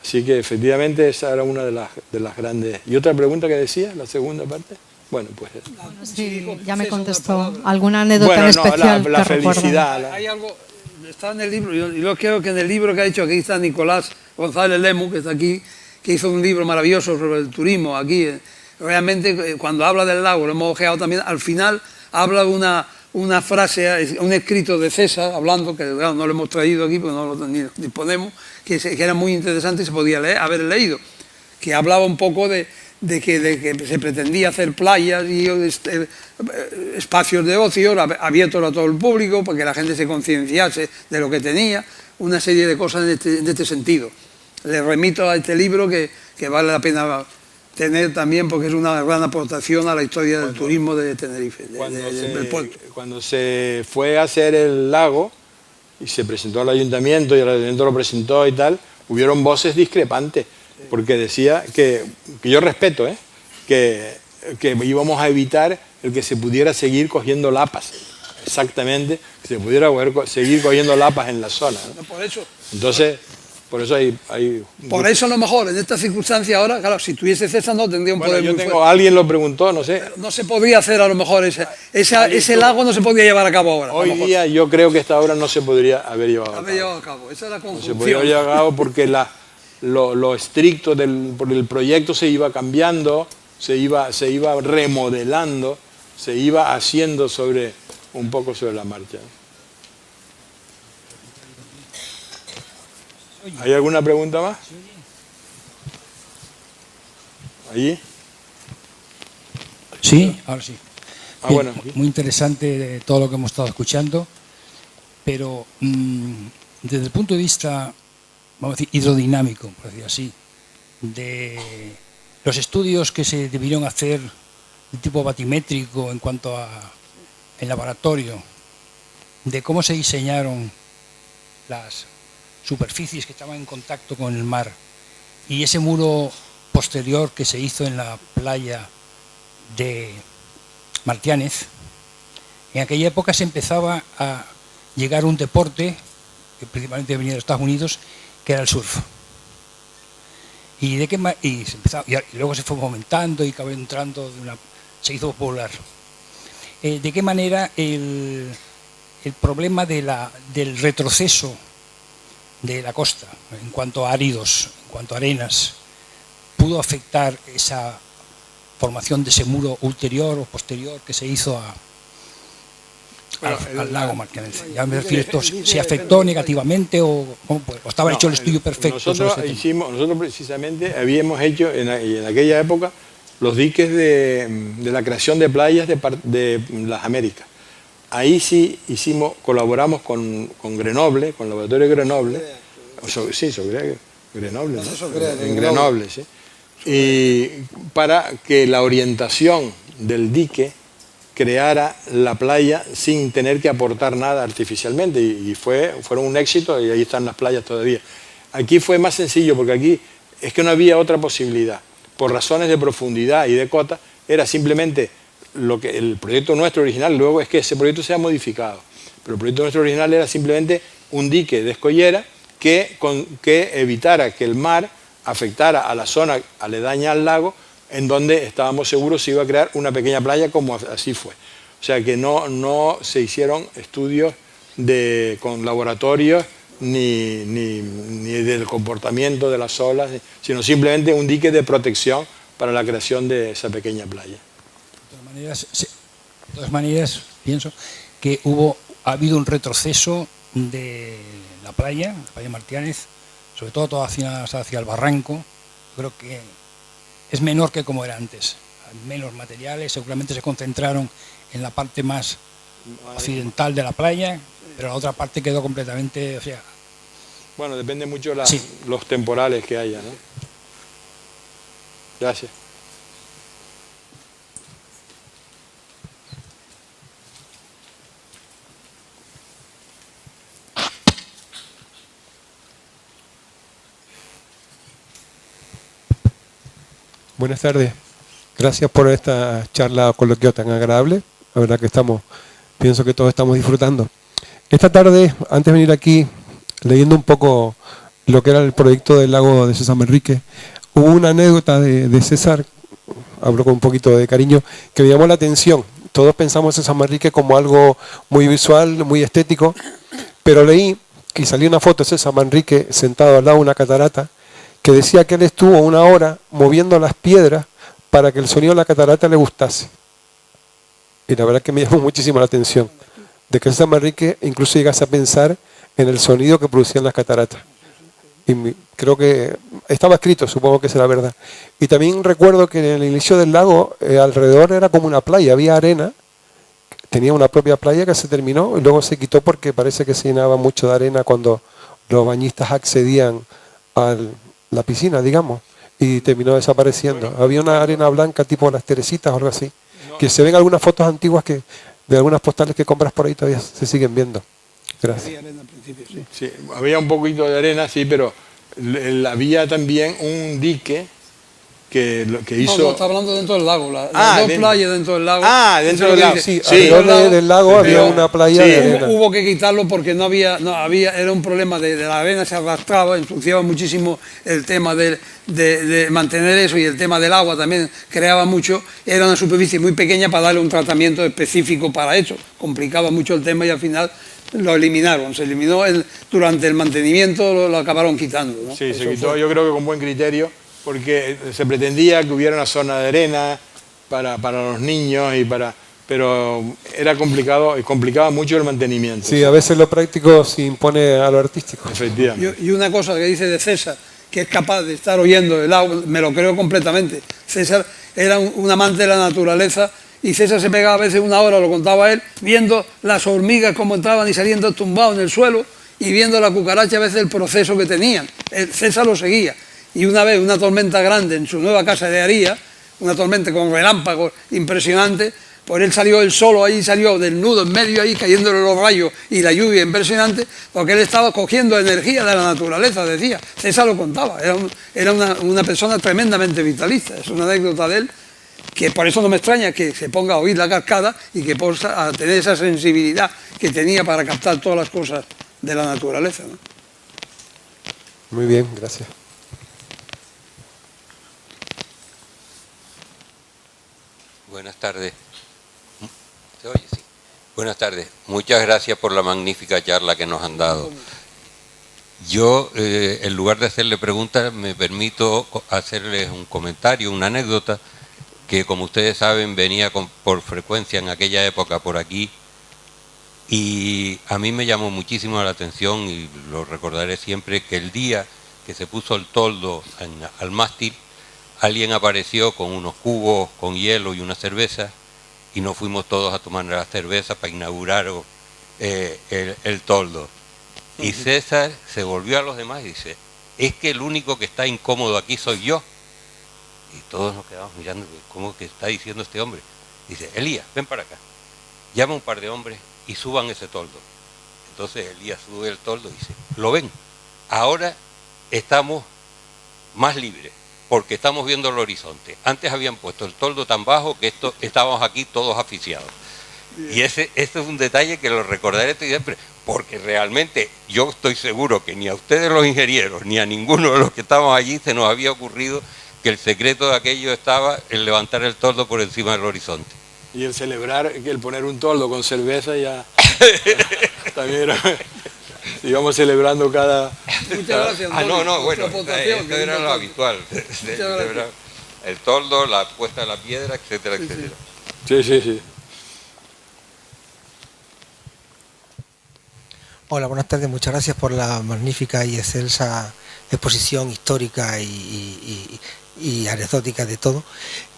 Así que efectivamente esa era una de las grandes... ¿Y otra pregunta que decía, la segunda parte? Bueno, pues... Bueno, sí, ya me contestó. ¿Alguna anécdota en especial? La felicidad. Hay algo, está en el libro, yo creo que en el libro que ha dicho, aquí está Nicolás González Lemus, que está aquí, que hizo un libro maravilloso sobre el turismo aquí. Realmente, cuando habla del lago, lo hemos ojeado también, al final habla de una frase, un escrito de César, hablando, que claro, no lo hemos traído aquí porque no lo disponemos, que era muy interesante y se podía haber leído, que hablaba un poco de que se pretendía hacer playas y espacios de ocio abiertos a todo el público para que la gente se concienciase de lo que tenía, una serie de cosas en este sentido. Le remito a este libro que vale la pena tener también porque es una gran aportación a la historia del turismo de Tenerife, del puerto. Cuando se fue a hacer el lago y se presentó al ayuntamiento y el ayuntamiento lo presentó y tal, hubieron voces discrepantes, porque decía que yo respeto, que íbamos a evitar el que se pudiera seguir cogiendo lapas, exactamente, que se pudiera seguir cogiendo lapas en la zona, ¿no? Por eso. Entonces, por eso hay... Por eso a lo mejor, en esta circunstancia ahora, claro, si tuviese César no tendría un poder muy fuerte. Alguien lo preguntó, no sé. Pero no se podría hacer a lo mejor, ese lago no se podría llevar a cabo ahora. Hoy día yo creo que esta obra no se podría haber llevado a cabo. Esa es la conjunción. No se podría haber llevado a cabo porque lo estricto por el proyecto se iba cambiando, se iba remodelando, se iba haciendo un poco sobre la marcha. ¿Hay alguna pregunta más? ¿Allí? Sí, ahora sí. Bueno. Muy interesante todo lo que hemos estado escuchando, pero desde el punto de vista, vamos a decir, hidrodinámico, por decir así, de los estudios que se debieron hacer de tipo batimétrico en cuanto a el laboratorio, de cómo se diseñaron las superficies que estaban en contacto con el mar y ese muro posterior que se hizo en la playa de Martiánez, en aquella época se empezaba a llegar un deporte que principalmente venía de los Estados Unidos, que era el surf. Y luego se fue aumentando y acabó entrando, se hizo popular. ¿De qué manera el problema del retroceso de la costa, en cuanto a áridos, en cuanto a arenas, pudo afectar esa formación de ese muro ulterior o posterior que se hizo al lago Martiánez? Ya me refiero a esto, ¿se afectó negativamente o estaba hecho el estudio perfecto? Nosotros precisamente habíamos hecho en aquella época los diques de la creación de playas de las Américas. Ahí sí colaboramos con Grenoble, con el laboratorio de Grenoble, sobre Grenoble, ¿no? En Grenoble, sí. Y para que la orientación del dique creara la playa sin tener que aportar nada artificialmente, y fueron un éxito, y ahí están las playas todavía. Aquí fue más sencillo porque aquí es que no había otra posibilidad. Por razones de profundidad y de cota, era simplemente el proyecto nuestro original, luego es que ese proyecto se ha modificado, Pero el proyecto nuestro original era simplemente un dique de escollera que evitara que el mar afectara a la zona aledaña al lago, en donde estábamos seguros se iba a crear una pequeña playa, como así fue. O sea que no se hicieron estudios con laboratorios ni del comportamiento de las olas, sino simplemente un dique de protección para la creación de esa pequeña playa. De todas maneras, pienso que ha habido un retroceso de la playa Martiánez, sobre todo hacia el barranco. Creo que es menor que como era antes. Menos materiales, seguramente se concentraron en la parte más occidental de la playa, pero la otra parte quedó completamente... O sea, bueno, depende mucho los temporales que haya, ¿no? Gracias. Buenas tardes. Gracias por esta charla coloquial tan agradable. La verdad que pienso que todos estamos disfrutando. Esta tarde, antes de venir aquí, leyendo un poco lo que era el proyecto del lago de César Manrique, hubo una anécdota de César, hablo con un poquito de cariño, que me llamó la atención. Todos pensamos en César Manrique como algo muy visual, muy estético, pero leí y salió una foto de César Manrique sentado al lado de una catarata, que decía que él estuvo 1 hora moviendo las piedras para que el sonido de la catarata le gustase. Y la verdad que me llamó muchísimo la atención, de que César Manrique incluso llegase a pensar en el sonido que producían las cataratas. Y creo que estaba escrito, supongo que será verdad. Y también recuerdo que en el inicio del lago, alrededor era como una playa, había arena, tenía una propia playa que se terminó y luego se quitó porque parece que se llenaba mucho de arena cuando los bañistas accedían a la piscina, digamos, y terminó desapareciendo. Había una arena blanca tipo las Teresitas o algo así, que se ven algunas fotos antiguas de algunas postales que compras por ahí todavía se siguen viendo. Gracias. Había arena al principio, sí. Sí, había un poquito de arena, sí, pero había también un dique que hizo... No, está hablando dentro del lago, las dos playas dentro del lago. Dentro del lago. Sí, alrededor del lago había una playa de arena. Hubo que quitarlo porque no había, era un problema de la arena, se arrastraba, ensuciaba muchísimo el tema de mantener eso, y el tema del agua también creaba mucho. Era una superficie muy pequeña para darle un tratamiento específico para eso, complicaba mucho el tema y al final lo eliminaron, se eliminó durante el mantenimiento, lo acabaron quitando, ¿no? Sí, se quitó, yo creo que con buen criterio, porque se pretendía que hubiera una zona de arena para los niños, pero era complicado y complicaba mucho el mantenimiento. Sí, a veces lo práctico se impone a lo artístico. Efectivamente. Y una cosa que dice de César, que es capaz de estar oyendo el agua, me lo creo completamente. César era un amante de la naturaleza, y César se pegaba a veces 1 hora, lo contaba él, viendo las hormigas cómo entraban y saliendo tumbados en el suelo, y viendo la cucaracha a veces el proceso que tenían. César lo seguía. Y una vez, una tormenta grande en su nueva casa de Aría, una tormenta con relámpagos impresionante, pues él salió solo ahí, salió desnudo en medio ahí, cayéndole los rayos y la lluvia impresionante, porque él estaba cogiendo energía de la naturaleza, decía. César lo contaba, era una persona tremendamente vitalista. Es una anécdota de él, que por eso no me extraña que se ponga a oír la cascada y que pueda tener esa sensibilidad que tenía para captar todas las cosas de la naturaleza, ¿no? Muy bien, gracias. Buenas tardes. ¿Se oye? Sí. Buenas tardes. Muchas gracias por la magnífica charla que nos han dado. Yo, en lugar de hacerle preguntas, me permito hacerles un comentario, una anécdota, que como ustedes saben venía por frecuencia en aquella época por aquí, y a mí me llamó muchísimo la atención, y lo recordaré siempre, que el día que se puso el toldo al mástil, alguien apareció con unos cubos con hielo y una cerveza, y nos fuimos todos a tomar la cerveza para inaugurar el toldo. Y César se volvió a los demás y dice, es que el único que está incómodo aquí soy yo. Y todos nos quedamos mirando, ¿cómo que está diciendo este hombre? Dice, Elías, ven para acá, llama a un par de hombres y suban ese toldo. Entonces Elías sube el toldo y dice, ¿lo ven? Ahora estamos más libres, porque estamos viendo el horizonte. Antes habían puesto el toldo tan bajo que estábamos aquí todos asfixiados. Y ese es un detalle que lo recordaré siempre, porque realmente yo estoy seguro que ni a ustedes los ingenieros, ni a ninguno de los que estamos allí se nos había ocurrido que el secreto de aquello estaba en levantar el toldo por encima del horizonte. Y el celebrar, el poner un toldo con cerveza ya también era, íbamos celebrando cada... Muchas gracias, Antonio, no, bueno, aportación, esto era lo habitual. El toldo, la puesta de la piedra, etcétera, etcétera. Sí. Hola, buenas tardes. Muchas gracias por la magnífica y excelsa exposición histórica y anecdótica de todo.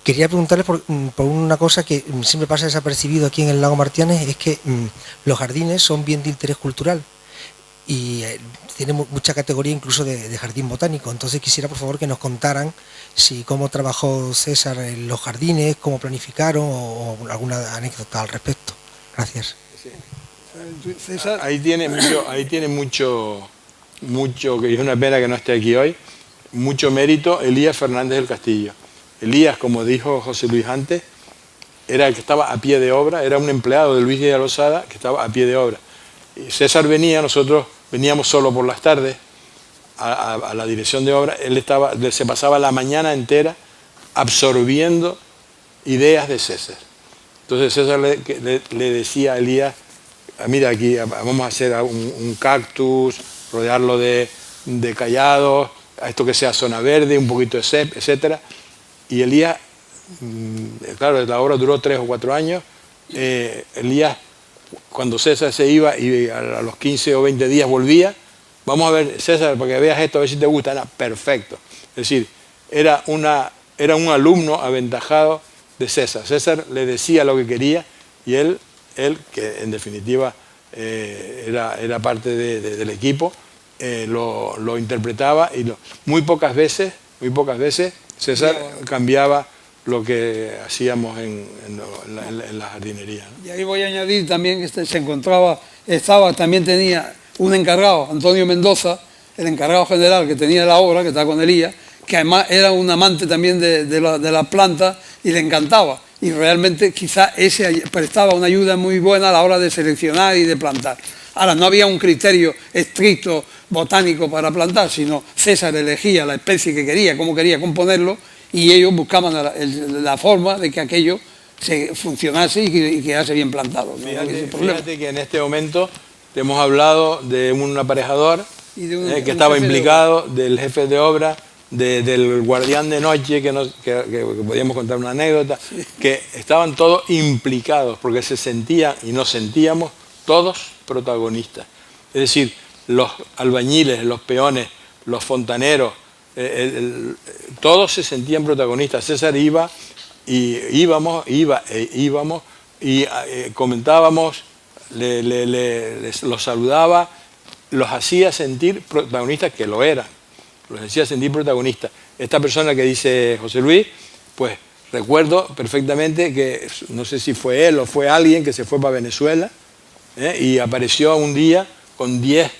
Quería preguntarles por una cosa que siempre pasa desapercibido aquí en el Lago Martianes, es que los jardines son bien de interés cultural y tienen mucha categoría incluso de jardín botánico. Entonces quisiera por favor que nos contaran cómo trabajó César en los jardines, cómo planificaron o alguna anécdota al respecto. Gracias. César. Ahí tiene mucho, que es una pena que no esté aquí hoy, mucho mérito Elías Fernández del Castillo. Elías, como dijo José Luis antes, era el que estaba a pie de obra, era un empleado de Luis Díaz Losada que estaba a pie de obra. Y César venía, nosotros veníamos solo por las tardes a la dirección de obra, él se pasaba la mañana entera absorbiendo ideas de César. Entonces César le decía a Elías, mira aquí, vamos a hacer un cactus, rodearlo de callados, a esto que sea zona verde, un poquito de cep, etc. Y Elías, claro, la obra duró 3 o 4 años, Elías, cuando César se iba y a los 15 o 20 días volvía, vamos a ver, César, para que veas esto, a ver si te gusta. Era perfecto. Es decir, era un alumno aventajado de César. César le decía lo que quería y él que en definitiva era parte del equipo, lo interpretaba y muy pocas veces César cambiaba lo que hacíamos en la jardinería, ¿no? Y ahí voy a añadir también que también tenía un encargado, Antonio Mendoza, el encargado general que tenía la obra, que estaba con Elías, que además era un amante también de las plantas y le encantaba. Y realmente quizá ese prestaba una ayuda muy buena a la hora de seleccionar y de plantar. Ahora, no había un criterio estricto botánico para plantar, sino César elegía la especie que quería, cómo quería componerlo, y ellos buscaban la forma de que aquello funcionase y quedase bien plantado. Fíjate que en este momento te hemos hablado de un aparejador que estaba implicado, del jefe de obra, del guardián de noche, que podíamos contar una anécdota, que estaban todos implicados, porque se sentían y nos sentíamos todos protagonistas. Es decir, los albañiles, los peones, los fontaneros, todos se sentían protagonistas. César íbamos y comentábamos, los saludaba, los hacía sentir protagonistas, que lo eran. Los hacía sentir protagonistas. Esta persona que dice José Luis, pues recuerdo perfectamente que, no sé si fue él o fue alguien que se fue para Venezuela y apareció un día con 10,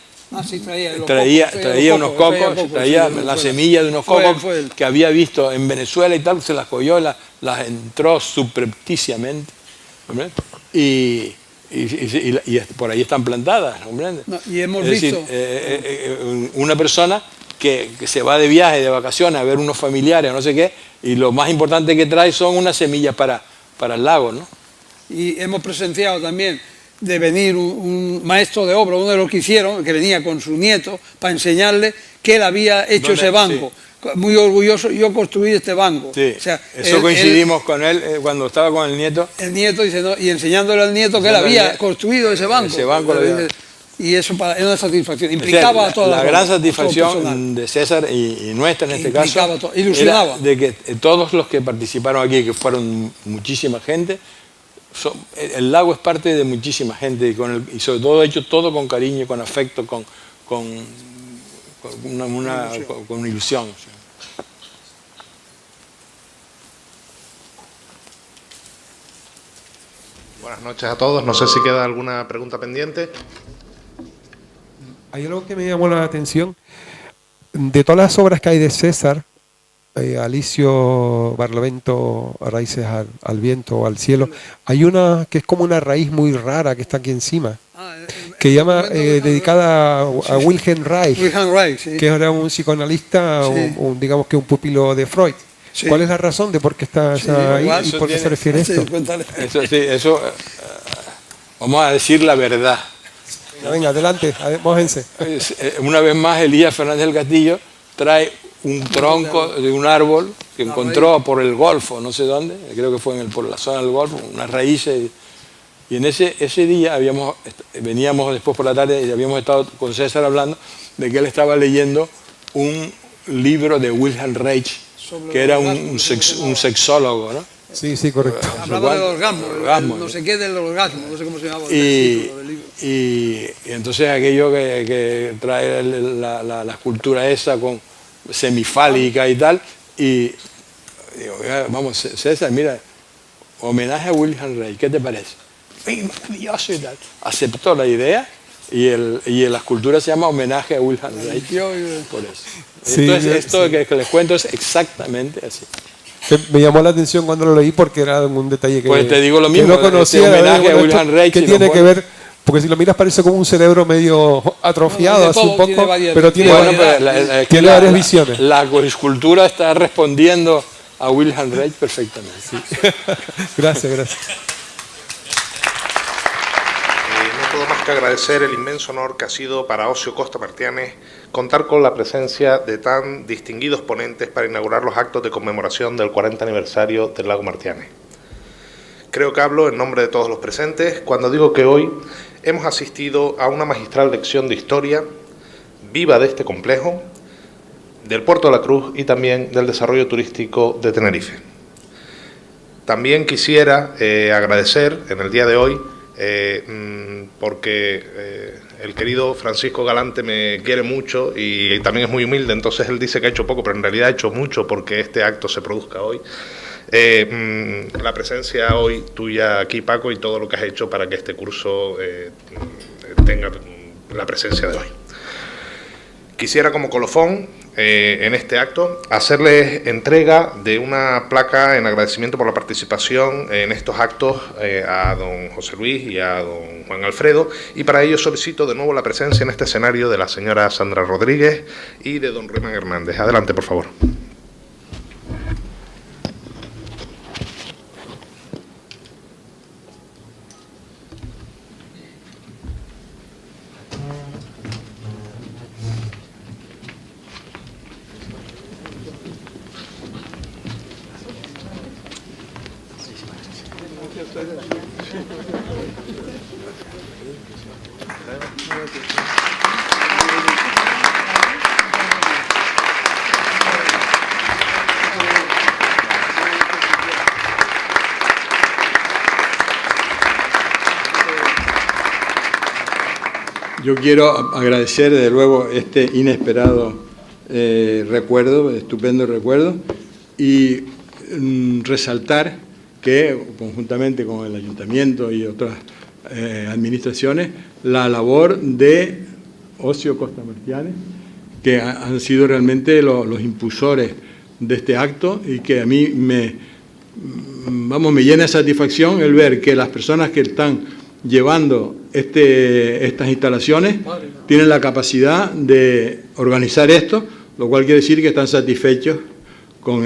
traía unos cocos, traía la semilla de unos cocos que había visto en Venezuela y tal, se las cogió, las entró subrepticiamente, ¿hombre? Y por ahí están plantadas, ¿hombre? No, y hemos visto una persona que se va de viaje, de vacaciones, a ver unos familiares, no sé qué, y lo más importante que trae son unas semillas para el lago, ¿no? Y hemos presenciado también de venir un maestro de obra, uno de los que hicieron, que venía con su nieto, para enseñarle que él había hecho ese banco. Sí. Muy orgulloso, yo construí este banco. Sí, o sea, eso coincidimos con él cuando estaba con el nieto. El nieto dice, no, y enseñándole al nieto que él había construido ese banco. Ese banco y eso es una satisfacción, implicaba a toda la gran satisfacción de César y nuestra en este caso, ilusionaba. Era de que todos los que participaron aquí, que fueron muchísima gente, el lago es parte de muchísima gente y sobre todo hecho todo con cariño, con afecto, con ilusión. Buenas noches a todos. No sé si queda alguna pregunta pendiente. Hay algo que me llamó la atención. De todas las obras que hay de César, Alicio Barlovento, Raíces al Viento o al Cielo, hay una que es como una raíz muy rara que está aquí encima, que llama dedicada a Wilhelm Reich, sí. que era un psicoanalista, Sí. digamos que un pupilo de Freud. Sí. ¿Cuál es la razón de por qué está ahí y por qué se refiere a esto? Eso, vamos a decir la verdad. Venga, adelante, mójense. Una vez más, Elías Fernández del Castillo trae un tronco de un árbol que encontró por el Golfo, no sé dónde, creo que fue por la zona del Golfo, unas raíces. Y en ese día veníamos después por la tarde y habíamos estado con César hablando de que él estaba leyendo un libro de Wilhelm Reich, que era un sexólogo, ¿no? Sí, sí, correcto. Hablaba del orgasmo, no sé qué del orgasmo, no sé cómo se llamaba el título del libro. Y entonces aquello que trae la escultura esa con semifálica y tal, y digo, vamos, César, mira, homenaje a Wilhelm Reich, ¿qué te parece? Maravilloso y tal. Aceptó la idea y la escultura se llama homenaje a Wilhelm Reich. Por eso. Sí, entonces, esto que les cuento es exactamente así. Me llamó la atención cuando lo leí porque era un detalle que, pues te digo lo mismo, que no conocía. Homenaje a Wilhelm Reich. ¿Qué tiene que ver? Porque si lo miras parece como un cerebro medio atrofiado, así un poco, pero tiene varias visiones. La escultura está respondiendo a Wilhelm Reich perfectamente. Sí. Gracias. No puedo más que agradecer el inmenso honor que ha sido para Ocio Costa Martianes contar con la presencia de tan distinguidos ponentes para inaugurar los actos de conmemoración del 40 aniversario del Lago Martianes. Creo que hablo en nombre de todos los presentes cuando digo que hoy hemos asistido a una magistral lección de historia viva de este complejo, del Puerto de la Cruz y también del desarrollo turístico de Tenerife. También quisiera agradecer en el día de hoy, porque el querido Francisco Galante me quiere mucho y también es muy humilde, entonces él dice que ha hecho poco, pero en realidad ha hecho mucho porque este acto se produzca hoy. La presencia hoy tuya aquí, Paco, y todo lo que has hecho para que este curso tenga la presencia de hoy. Quisiera como colofón en este acto hacerles entrega de una placa en agradecimiento por la participación en estos actos a don José Luis y a don Juan Alfredo, y para ello solicito de nuevo la presencia en este escenario de la señora Sandra Rodríguez y de don Ruimán Hernández. Adelante, por favor. Yo quiero agradecer desde luego este inesperado recuerdo, estupendo recuerdo, y resaltar que conjuntamente con el Ayuntamiento y otras administraciones, la labor de Ocio Costa Martianes, que han sido realmente los impulsores de este acto y que a mí me llena de satisfacción el ver que las personas que están llevando estas instalaciones tienen la capacidad de organizar esto, lo cual quiere decir que están satisfechos con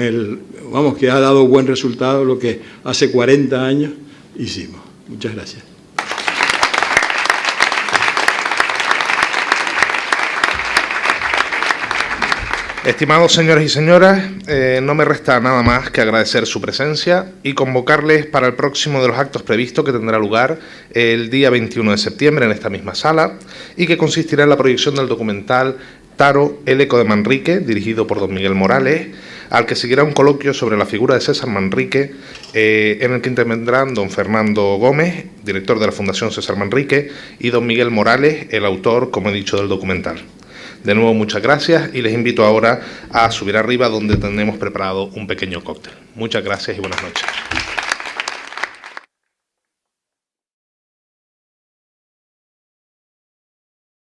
que ha dado buen resultado lo que hace 40 años hicimos. Muchas gracias. Estimados señores y señoras, no me resta nada más que agradecer su presencia y convocarles para el próximo de los actos previstos que tendrá lugar el día 21 de septiembre en esta misma sala y que consistirá en la proyección del documental Taro, el eco de Manrique, dirigido por don Miguel Morales, al que seguirá un coloquio sobre la figura de César Manrique, en el que intervendrán don Fernando Gómez, director de la Fundación César Manrique, y don Miguel Morales, el autor, como he dicho, del documental. De nuevo, muchas gracias y les invito ahora a subir arriba donde tenemos preparado un pequeño cóctel. Muchas gracias y buenas noches.